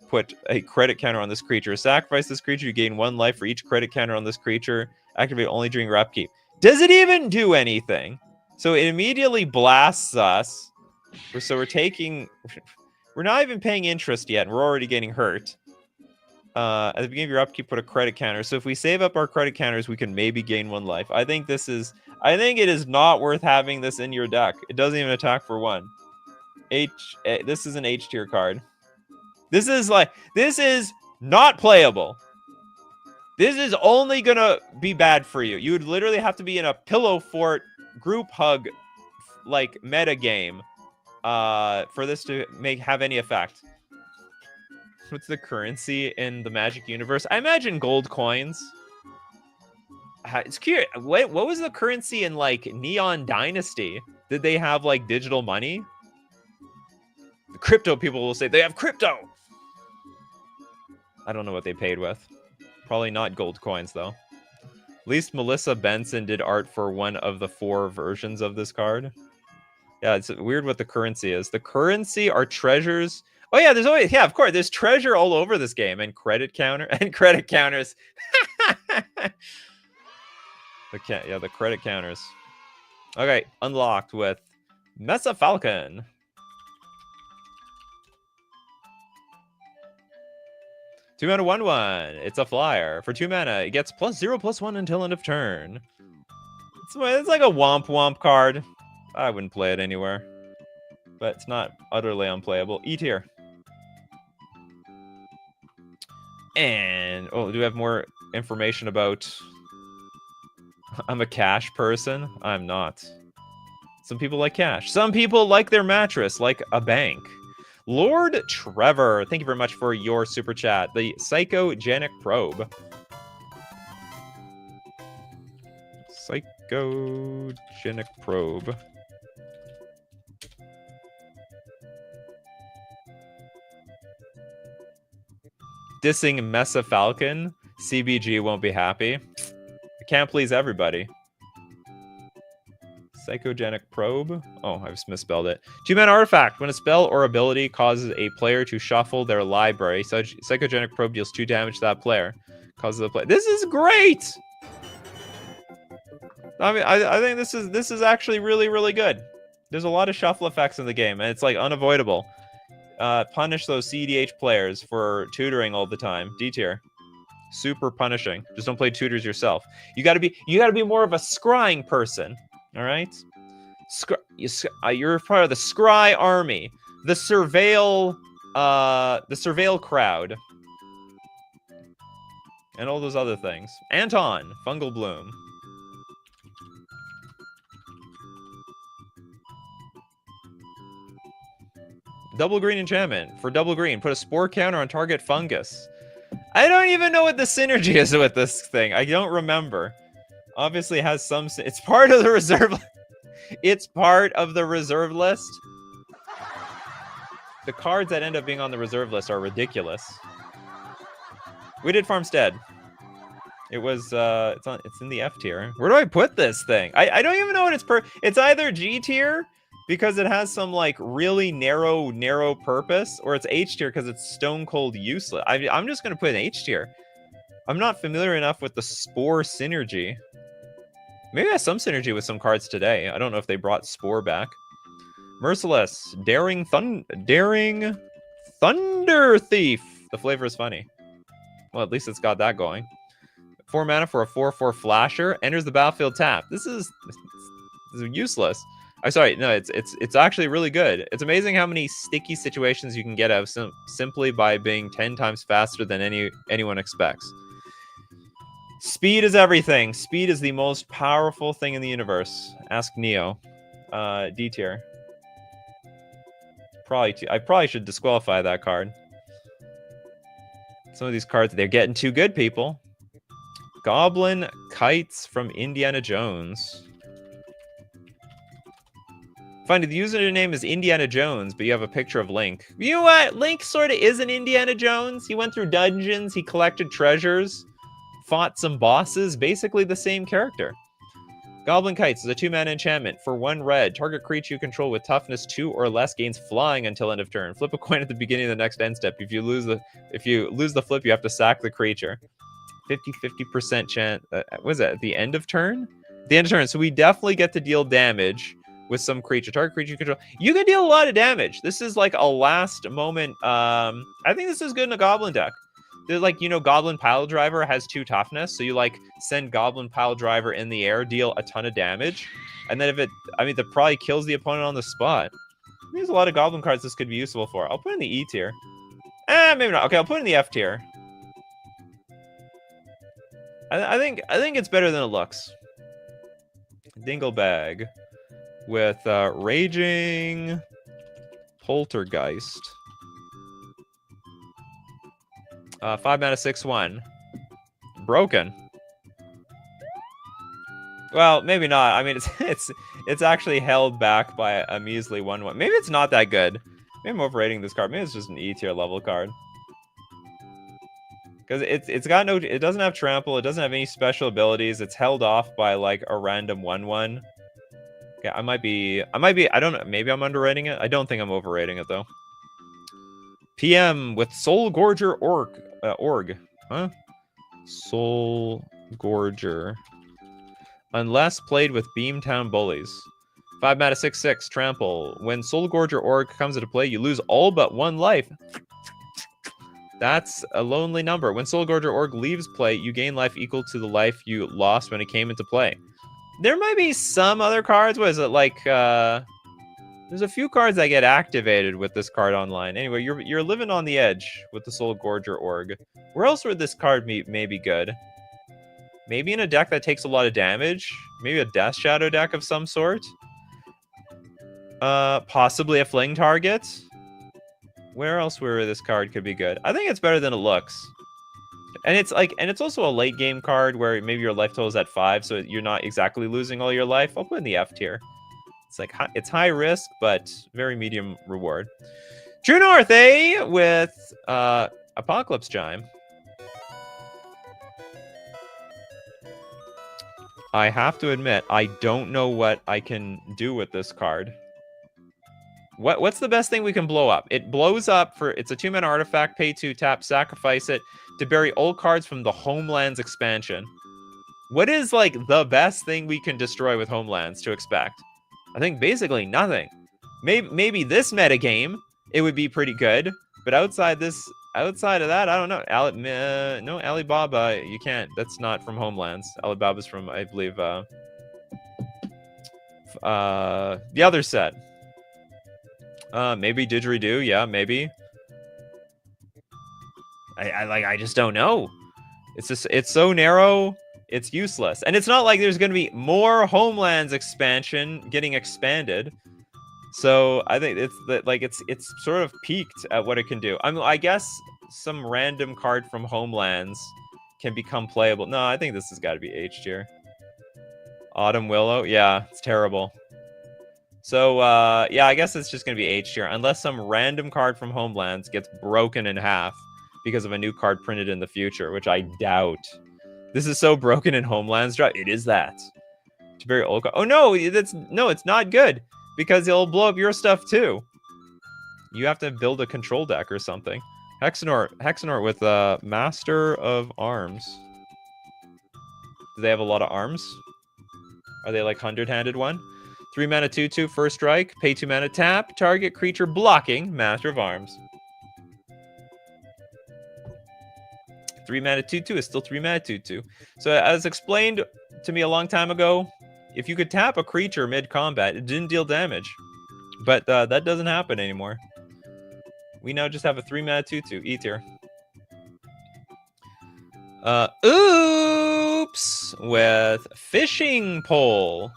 put a credit counter on this creature. Sacrifice this creature. You gain 1 life for each credit counter on this creature. Activate only during your upkeep. Does it even do anything? So it immediately blasts us. So we're not even paying interest yet, and we're already getting hurt. At the beginning of your upkeep, put a credit counter. So if we save up our credit counters, we can maybe gain 1 life. I think it is not worth having this in your deck. It doesn't even attack for 1. This is an H tier card. This is not playable. This is only gonna be bad for you. You would literally have to be in a Pillow Fort group hug like meta game for this to have any effect. What's the currency in the Magic universe? I imagine gold coins. It's curious. What was the currency in, like, Neon Dynasty? Did they have, like, digital money? The crypto people will say they have crypto. I don't know what they paid with. Probably not gold coins, though. At least Melissa Benson did art for one of the 4 versions of this card. Yeah, it's weird what the currency is. The currency are treasures. Oh yeah, of course, there's treasure all over this game, and credit counters. The credit counters. Okay, unlocked with Mesa Falcon. Two mana 1/1. It's a flyer. For 2 mana, it gets +0/+1 until end of turn. It's like a womp card. I wouldn't play it anywhere. But it's not utterly unplayable. E tier. And do we have more information about... I'm a cash person? I'm not. Some people like cash. Some people like their mattress, like a bank. Lord Trevor, thank you very much for your super chat. The Psychogenic Probe. Psychogenic Probe. Dissing Mesa Falcon. CBG won't be happy. I can't please everybody. Psychogenic Probe. Oh, I just misspelled it. 2-mana artifact. When a spell or ability causes a player to shuffle their library, such Psychogenic Probe deals 2 damage to that player. Causes the play. This is great. I mean, I think this is actually really, really good. There's a lot of shuffle effects in the game, and it's like unavoidable. Punish those CDH players for tutoring all the time. D tier. Super punishing. Just don't play tutors yourself. You gotta be more of a scrying person. All right? You're part of the scry army. The surveil crowd. And all those other things. Anton, Fungal Bloom. Double green enchantment. For double green, put a spore counter on target fungus. I don't even know what the synergy is with this thing. I don't remember. Obviously it has some... It's part of the reserve... It's part of the reserve list. The cards that end up being on the reserve list are ridiculous. We did Farmstead. It was... It's in the F tier. Where do I put this thing? I don't even know what it's It's either G tier... because it has some like really narrow purpose, or it's H tier because it's stone cold useless. I'm just gonna put an H tier. I'm not familiar enough with the Spore synergy. Maybe it has some synergy with some cards today. I don't know if they brought Spore back. Merciless, Daring Thunder Thief. The flavor is funny. Well, at least it's got that going. 4 mana for a 4/4 flasher. Enters the battlefield tapped. This is useless. I'm sorry, no, it's actually really good. It's amazing how many sticky situations you can get out of simply by being 10 times faster than anyone expects. Speed is everything. Speed is the most powerful thing in the universe. Ask Neo. D tier. I probably should disqualify that card. Some of these cards, they're getting too good, people. Goblin Kites from Indiana Jones. Funny, the username is Indiana Jones, but you have a picture of Link. You know what? Link sort of is an Indiana Jones. He went through dungeons, he collected treasures, fought some bosses, basically the same character. Goblin Kites is a 2-mana enchantment. For 1 red, target creature you control with toughness 2 or less gains flying until end of turn. Flip a coin at the beginning of the next end step. If you lose the flip, you have to sack the creature. 50% chance. What is that? At the end of turn? The end of turn. So we definitely get to deal damage with some creature. Target creature you control. You can deal a lot of damage. This is like a last moment. I think this is good in a goblin deck. There's like, you know, Goblin Pile Driver has 2 toughness, so you like send Goblin Pile Driver in the air, deal a ton of damage, and then that probably kills the opponent on the spot. There's a lot of Goblin cards this could be useful for. I'll put it in the E tier. Maybe not. Okay, I'll put it in the F tier. I think it's better than it looks. Dinglebag with Raging Poltergeist. 5 mana 6/1. Broken. Well, maybe not. I mean, it's actually held back by a measly 1/1. Maybe it's not that good. Maybe I'm overrating this card. Maybe it's just an E tier level card. Because it doesn't have trample. It doesn't have any special abilities. It's held off by like a random 1/1. Okay, I might be. I don't know. Maybe I'm underrating it. I don't think I'm overrating it though. PM with Soul Gorger Org. Huh? Soul Gorger. Unless played with Beamtown Bullies. 5 mana 6/6 trample. When Soul Gorger Org comes into play, you lose all but 1 life. That's a lonely number. When Soul Gorger Org leaves play, you gain life equal to the life you lost when it came into play. There might be some other cards. What is it like? There's a few cards that get activated with this card online. Anyway, you're living on the edge with the Soul Gorger Org. Where else would this card may be good? Maybe in a deck that takes a lot of damage. Maybe a Death Shadow deck of some sort. Possibly a Fling target. Where else where this card could be good? I think it's better than it looks. And it's also a late game card where maybe your life total is at 5, so you're not exactly losing all your life. I'll put in the F tier. It's high risk, but very medium reward. True North, with Apocalypse Chime. I have to admit, I don't know what I can do with this card. What's the best thing we can blow up? It blows up it's a 2-mana artifact, pay 2, tap, sacrifice it. to bury old cards from the Homelands expansion. What is like the best thing we can destroy with Homelands to expect? I think basically nothing. Maybe this metagame, it would be pretty good. But outside of that, I don't know. No, Alibaba, you can't. That's not from Homelands. Alibaba's from, I believe, the other set. Maybe Didgeridoo, yeah, maybe. I just don't know. It's so narrow, it's useless. And it's not like there's gonna be more Homelands expansion getting expanded. So I think it's sort of peaked at what it can do. I guess some random card from Homelands can become playable. No, I think this has got to be H tier. Autumn Willow, yeah, it's terrible. So yeah, I guess it's just gonna be H tier unless some random card from Homelands gets broken in half because of a new card printed in the future, which I doubt. This is so broken in Homelands drop. It is that. It's very old. Oh no, it's not good. Because it'll blow up your stuff too. You have to build a control deck or something. Hexenort with Master of Arms. Do they have a lot of arms? Are they like 100-handed one? 3 mana 2/2 first strike. Pay 2 mana tap. Target creature blocking Master of Arms. 3 mana 2/2 is still 3 mana 2/2. So as explained to me a long time ago, if you could tap a creature mid-combat, it didn't deal damage. But that doesn't happen anymore. We now just have a 3 mana 2/2 E tier. Oops! With Fishing Pole.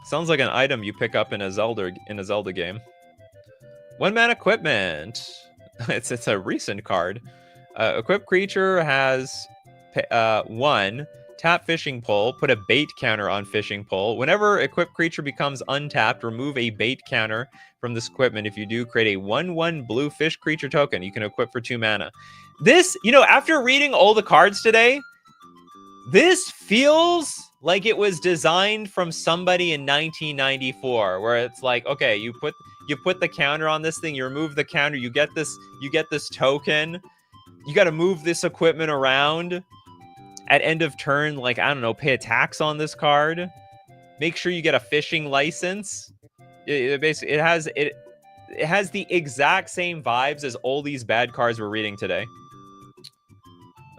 Sounds like an item you pick up in a Zelda game. 1 mana Equipment. It's a recent card. Equipped creature has 1, tap Fishing Pole, put a bait counter on Fishing Pole. Whenever equipped creature becomes untapped, remove a bait counter from this equipment. If you do, create a 1/1 blue fish creature token you can equip for 2 mana. This, after reading all the cards today, this feels like it was designed from somebody in 1994, where it's like, okay, you put the counter on this thing, you remove the counter, you get this token, you got to move this equipment around. At end of turn, like, I don't know, pay a tax on this card. Make sure you get a fishing license. It has the exact same vibes as all these bad cards we're reading today.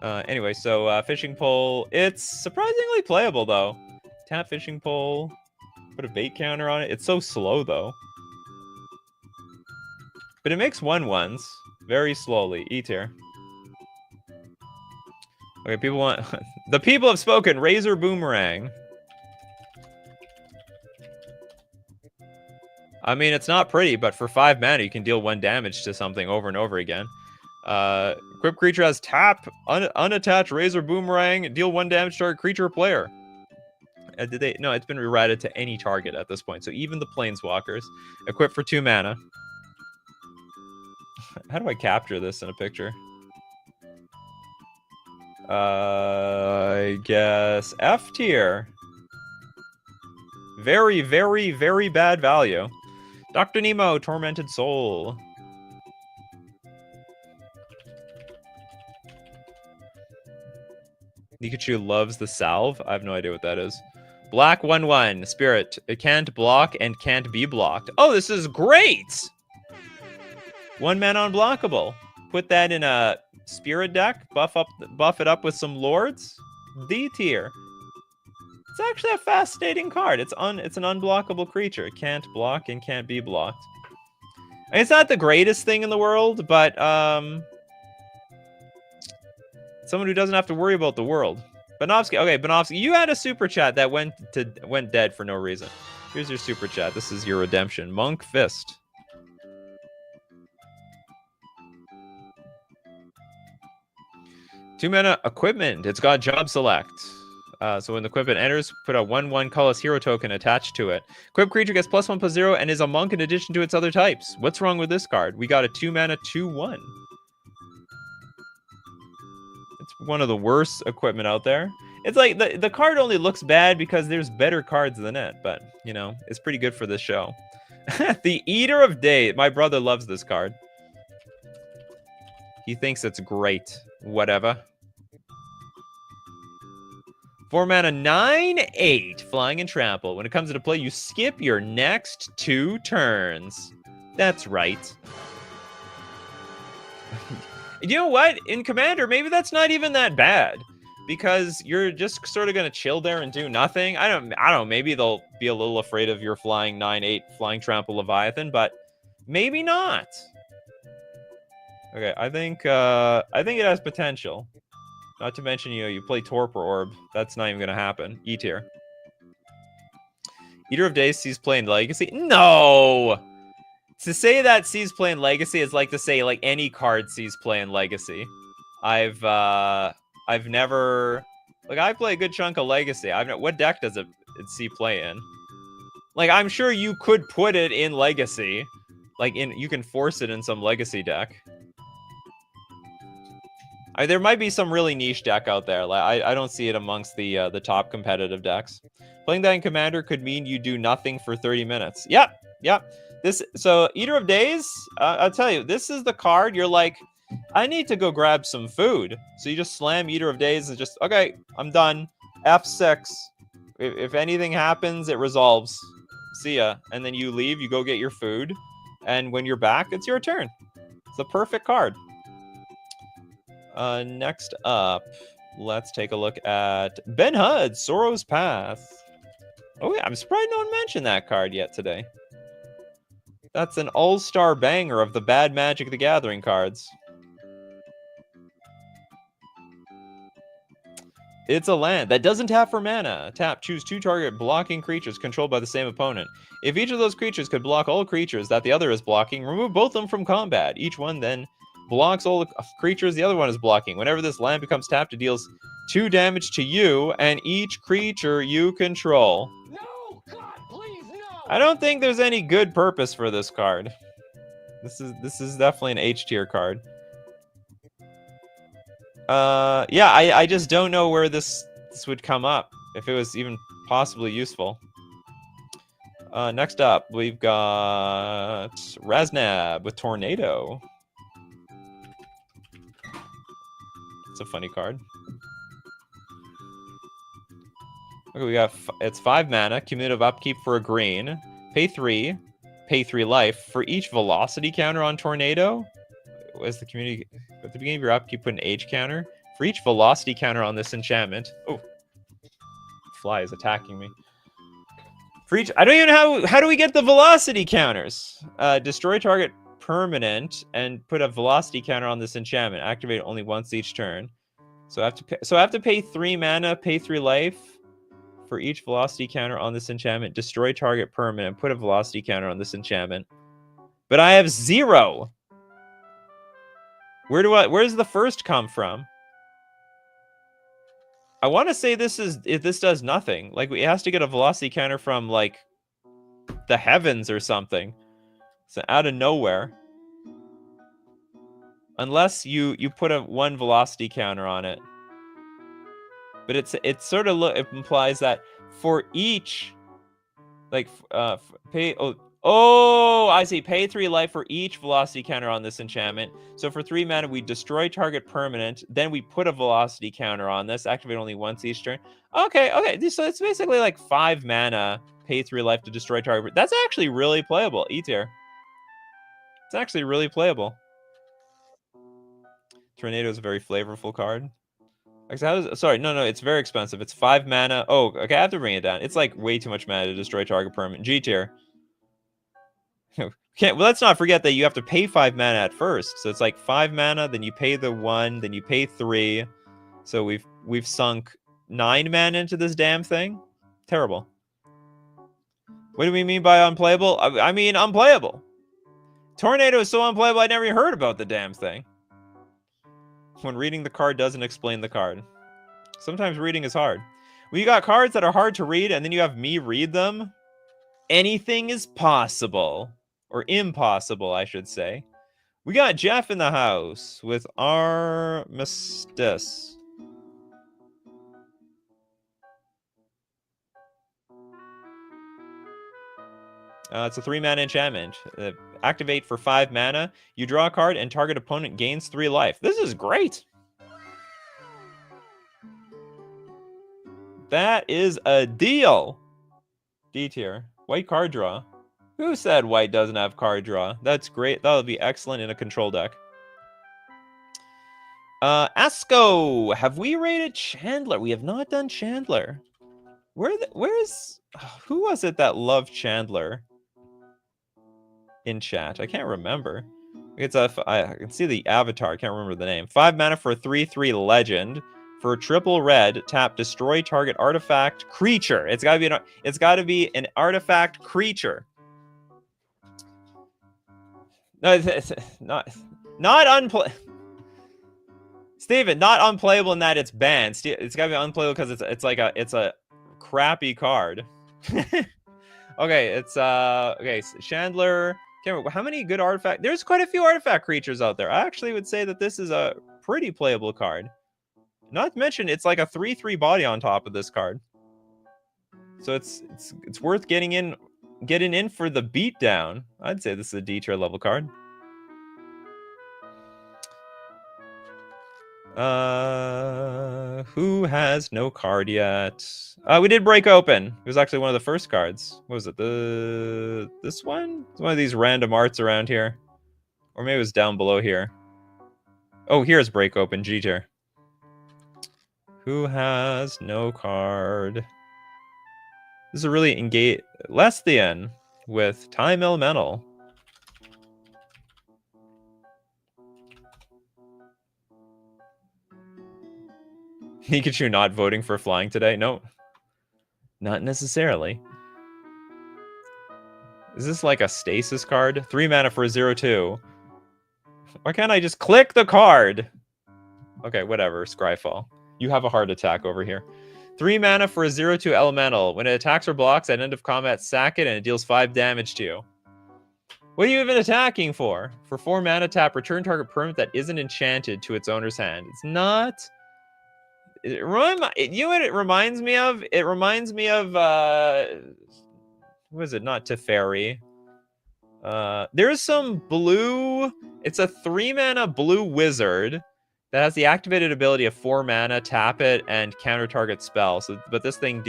Anyway, so Fishing Pole, it's surprisingly playable though. Tap Fishing Pole, put a bait counter on it. It's so slow though. But it makes 1/1s very slowly. E tier. Okay, people want... The people have spoken. Razor Boomerang. I mean, it's not pretty, but for 5 mana, you can deal 1 damage to something over and over again. Equipped creature has tap, unattached Razor Boomerang, deal 1 damage to target creature or player. No, it's been rerouted to any target at this point. So even the Planeswalkers. Equipped for 2 mana. How do I capture this in a picture? I guess F tier. Very, very, very bad value. Dr. Nemo, Tormented Soul. Nikachu loves the salve. I have no idea what that is. Black 1/1. Spirit. It can't block and can't be blocked. Oh, this is great! 1 mana unblockable. Put that in a Spirit deck, buff it up with some Lords. D tier. It's actually a fascinating card. It's an unblockable creature. It can't block and can't be blocked. And it's not the greatest thing in the world, but someone who doesn't have to worry about the world. Banovsky, okay, Banovsky, you had a super chat that went dead for no reason. Here's your super chat. This is your redemption. Monk Fist. Two mana equipment. It's got job select. So when the equipment enters, put a 1/1 colorless hero token attached to it. Equipped creature gets +1/+0 and is a monk in addition to its other types. What's wrong with this card? We got a 2 mana 2/1. It's one of the worst equipment out there. It's like the card only looks bad because there's better cards than it, but you know, it's pretty good for this show. The Eater of Day. My brother loves this card. He thinks it's great. Whatever. 4 mana, 9/8, flying and trample. When it comes into play, you skip your next 2 turns. That's right. You know what? In Commander, maybe that's not even that bad. Because you're just sort of going to chill there and do nothing. I don't know. Maybe they'll be a little afraid of your flying 9/8, flying trample Leviathan, but maybe not. Okay, I think it has potential. Not to mention, you play Torpor Orb. That's not even going to happen. E tier. Eater of Days sees play in Legacy? No! To say that sees play in Legacy is like to say, like, any card sees play in Legacy. I've never... Like, I play a good chunk of Legacy. What deck does it see play in? Like, I'm sure you could put it in Legacy. Like, you can force it in some Legacy deck. There might be some really niche deck out there. Like, I don't see it amongst the top competitive decks. Playing that in Commander could mean you do nothing for 30 minutes. Yep. So Eater of Days, I'll tell you, this is the card you're like, I need to go grab some food. So you just slam Eater of Days and just, okay, I'm done. F6. If anything happens, it resolves. See ya. And then you leave, you go get your food. And when you're back, it's your turn. It's a perfect card. Next up, let's take a look at Ben Hud, Sorrow's Path. Oh yeah, I'm surprised no one mentioned that card yet today. That's an all-star banger of the bad Magic the Gathering cards. It's a land that doesn't tap for mana. Tap, choose 2 target blocking creatures controlled by the same opponent. If each of those creatures could block all creatures that the other is blocking, remove both of them from combat. Each one then blocks all the creatures the other one is blocking. Whenever this land becomes tapped, it deals 2 damage to you and each creature you control. No! God, please, no! I don't think there's any good purpose for this card. This is definitely an H tier card. Yeah, I just don't know where this would come up, if it was even possibly useful. Next up, we've got Raznab with Tornado. It's a funny card. Okay, we got it's 5 mana, cumulative upkeep for a green. Pay 3 life for each velocity counter on Tornado. As the community at the beginning of your upkeep, put an age counter for each velocity counter on this enchantment. Oh, fly is attacking me. For each, I don't even know how do we get the velocity counters? Destroy target permanent and put a velocity counter on this enchantment. Activate it only once each turn. So I have to pay 3 mana, pay 3 life for each velocity counter on this enchantment. Destroy target permanent. Put a velocity counter on this enchantment. But I have 0. Where does the first come from? I want to say this does nothing. Like, it has to get a velocity counter from, like, the heavens or something. So out of nowhere. Unless you put a 1 velocity counter on it. But it sort of it implies that for each, like, pay, I see, pay 3 life for each velocity counter on this enchantment. So for 3 mana, we destroy target permanent, then we put a velocity counter on this, activate only once each turn. Okay, so it's basically like 5 mana, pay 3 life to destroy target. That's actually really playable, E tier. It's actually really playable. Tornado is a very flavorful card. Sorry, no, it's very expensive. It's 5 mana. Oh, okay, I have to bring it down. It's like way too much mana to destroy target permanent. G tier. Well, let's not forget that you have to pay 5 mana at first. So it's like 5 mana, then you pay the 1, then you pay 3. So we've sunk 9 mana into this damn thing. Terrible. What do we mean by unplayable? I mean unplayable. Tornado is so unplayable I never even heard about the damn thing. When reading the card doesn't explain the card. Sometimes reading is hard. When you got cards that are hard to read and then you have me read them, anything is possible. Or impossible, I should say. We got Jeff in the house with Armistice. It's a 3-mana enchantment. Activate for 5 mana. You draw a card and target opponent gains 3 life. This is great. That is a deal. D tier. White card draw. Who said white doesn't have card draw? That's great. That'll be excellent in a control deck. Asco, have we rated Chandler? We have not done Chandler. Who was it that loved Chandler in chat? I can't remember. I can see the avatar. I can't remember the name. 5 mana for a 3/3 legend. For triple red, tap destroy target artifact creature. It's gotta be an artifact creature. No, it's not unplayable. Steven, not unplayable in that it's banned. It's gotta be unplayable because it's a crappy card. Okay, it's okay, Chandler. Can't remember, how many good artifact? There's quite a few artifact creatures out there. I actually would say that this is a pretty playable card. Not to mention, it's like a 3/3 body on top of this card. So it's worth getting in for the beatdown. I'd say this is a D tier level card. Who has no card yet? We did break open. It was actually one of the first cards. What was it? This one? It's one of these random arts around here. Or maybe it was down below here. Oh, here's break open, G tier. Who has no card? This is a really engage Lesthian with Time Elemental. Nikachu not voting for flying today? No. Not necessarily. Is this like a stasis card? 3 mana for a 0/2. Why can't I just click the card? Okay, whatever, Scryfall. You have a heart attack over here. 3 mana for a 0/2 elemental. When it attacks or blocks at end of combat, sack it and it deals 5 damage to you. What are you even attacking for? For 4 mana, tap return target permanent that isn't enchanted to its owner's hand. It's not... you know what it reminds me of? It reminds me of what is it? Not Teferi. There's some blue. It's a 3 mana blue wizard that has the activated ability of 4 mana, tap it, and counter target spell. So, but this thing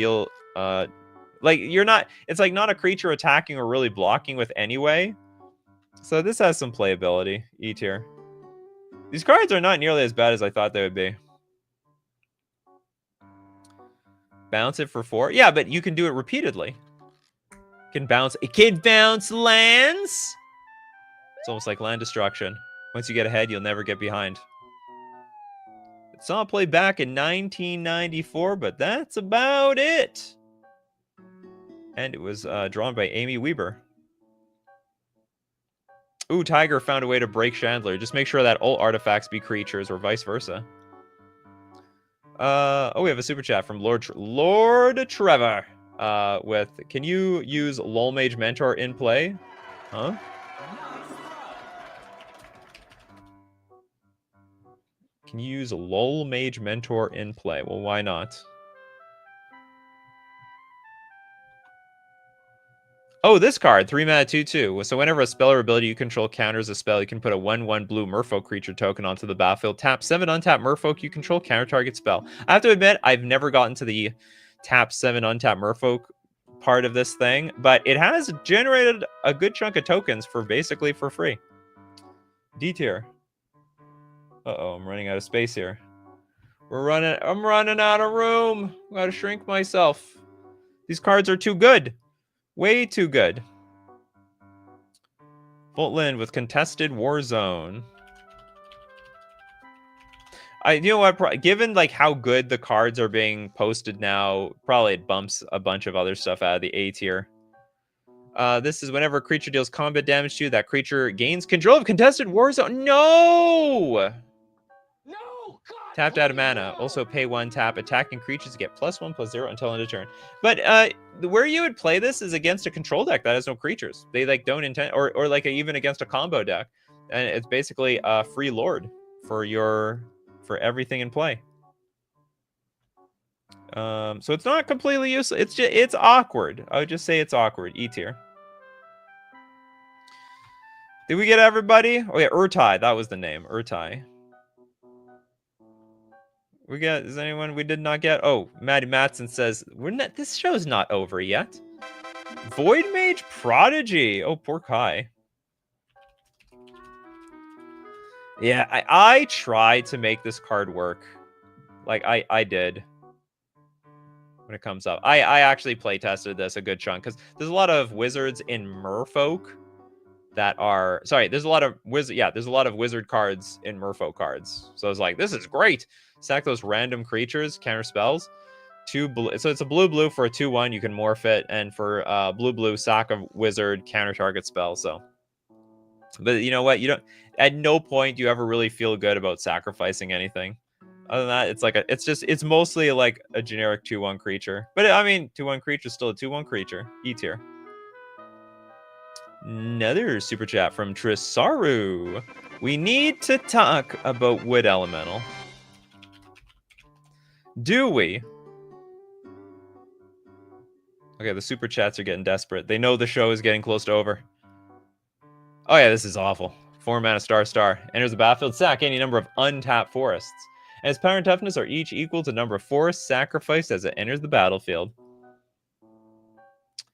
like you're not. It's like not a creature attacking or really blocking with anyway. So this has some playability. E tier. These cards are not nearly as bad as I thought they would be. Bounce it for 4. Yeah, but you can do it repeatedly. It can bounce lands. It's almost like land destruction. Once you get ahead, you'll never get behind. It saw play back in 1994, but that's about it. And it was drawn by Amy Weber. Ooh, Tiger found a way to break Chandler. Just make sure that all artifacts be creatures or vice versa. Oh, we have a super chat from Lord Trevor. With, can you use LOL Mage Mentor in play? Huh? Can you use LOL Mage Mentor in play? Well, why not? Oh, this card, 3 mana 2/2. So whenever a spell or ability you control counters a spell, you can put a 1/1 blue merfolk creature token onto the battlefield. Tap 7 untap merfolk you control, counter target spell. I have to admit, I've never gotten to the tap 7 untap merfolk part of this thing, but it has generated a good chunk of tokens for basically for free. D tier. Uh-oh, I'm running out of space here. I'm running out of room. Gotta shrink myself. These cards are too good. Way too good. Voltland with Contested Warzone. You know what? Given like how good the cards are being posted now, probably it bumps a bunch of other stuff out of the A tier. This is whenever a creature deals combat damage to you, that creature gains control of Contested Warzone. No! No! God, Tapped out of please, mana. no! Also pay 1 tap. Attacking creatures get +1/+0 until end of turn. But where you would play this is against a control deck that has no creatures. They like don't intend, or like even against a combo deck, and it's basically a free lord for everything in play. So it's not completely useless. It's awkward. I would just say it's awkward. E tier. Did we get everybody? Oh yeah, Urtai. That was the name. Urtai. Is anyone we did not get? Oh, Maddie Matson says, this show's not over yet. Void Mage Prodigy. Oh, poor Kai. Yeah, I tried to make this card work. Like, I did. When it comes up. I actually play tested this a good chunk, because there's a lot of wizards in Merfolk that are... Sorry, there's a lot of wizard cards in Merfolk cards. So I was like, this is great. Sack those random creatures, counter spells. So it's a blue for a 2/1. You can morph it, and for blue sack a wizard counter target spell. So, but you know what? You don't. At no point do you ever really feel good about sacrificing anything. Other than that, it's mostly like a generic 2/1 creature. But I mean, 2/1 creature is still a 2/1 creature. E tier. Another super chat from Trisaru. We need to talk about Wood Elemental. Do we? Okay, the super chats are getting desperate. They know the show is getting close to over. Oh yeah, this is awful. 4 mana star. Enters the battlefield, sack any number of untapped forests. And its power and toughness are each equal to the number of forests sacrificed as it enters the battlefield.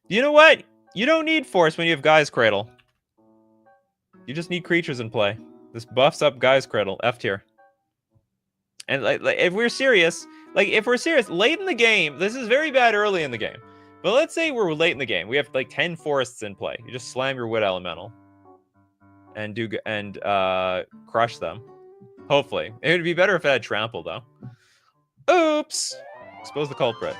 You know what? You don't need forest when you have Gaia's Cradle. You just need creatures in play. This buffs up Gaia's Cradle, F tier. And like if we're serious, late in the game, this is very bad early in the game. But let's say we're late in the game. We have like 10 forests in play. You just slam your Wood Elemental and crush them. Hopefully. It would be better if it had trample, though. Oops! Expose the culprit.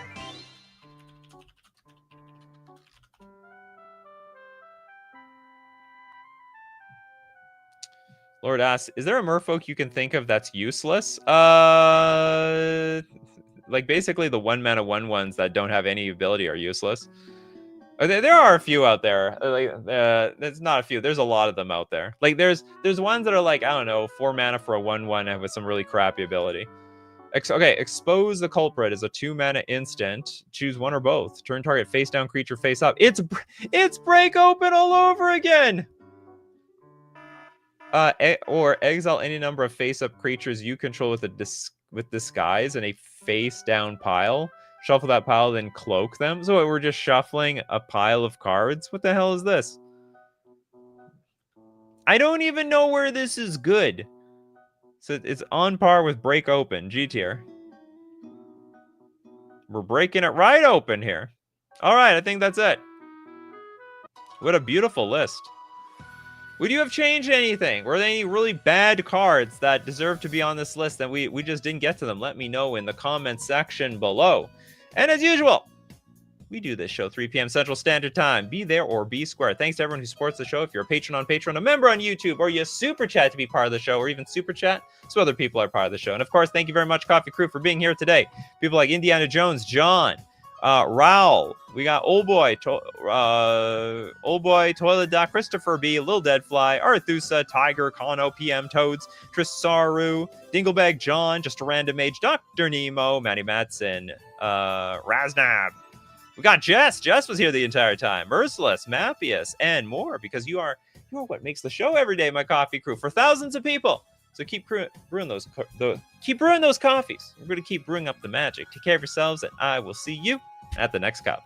Lord asks, is there a merfolk you can think of that's useless? Like, basically the 1 mana 1/1s that don't have any ability are useless. There are a few out there. There's not a few. There's a lot of them out there. Like, there's ones that are like, I don't know, 4 mana for a 1/1 and with some really crappy ability. Okay, expose the culprit is a 2 mana instant. Choose one or both. Turn target face down creature face up. It's break open all over again. Or exile any number of face up creatures you control with disguise in a face down pile. Shuffle that pile, then cloak them. So we're just shuffling a pile of cards? What the hell is this? I don't even know where this is good. So it's on par with break open, G tier. We're breaking it right open here. All right, I think that's it. What a beautiful list. Would you have changed anything? Were there any really bad cards that deserve to be on this list that we just didn't get to them? Let me know in the comments section below. And as usual, we do this show 3 p.m. Central Standard Time. Be there or be square. Thanks to everyone who supports the show. If you're a patron on Patreon, a member on YouTube, or you super chat to be part of the show, or even super chat so other people are part of the show. And of course, thank you very much, Coffee Crew, for being here today. People like Indiana Jones, John, Raul, we got Old Boy, Toilet Doc, Christopher B, Lil Deadfly, Arthusa, Tiger, Kano, PM Toads, Trisaru, Dinglebag John, Just a Random Age, Dr. Nemo, Maddie Matson, Raznab. We got Jess. Jess was here the entire time. Merciless, Mappius, and more, because you are what makes the show every day, my Coffee Crew, for thousands of people. So keep brewing those coffees. We're going to keep brewing up the magic. Take care of yourselves, and I will see you at the next cup.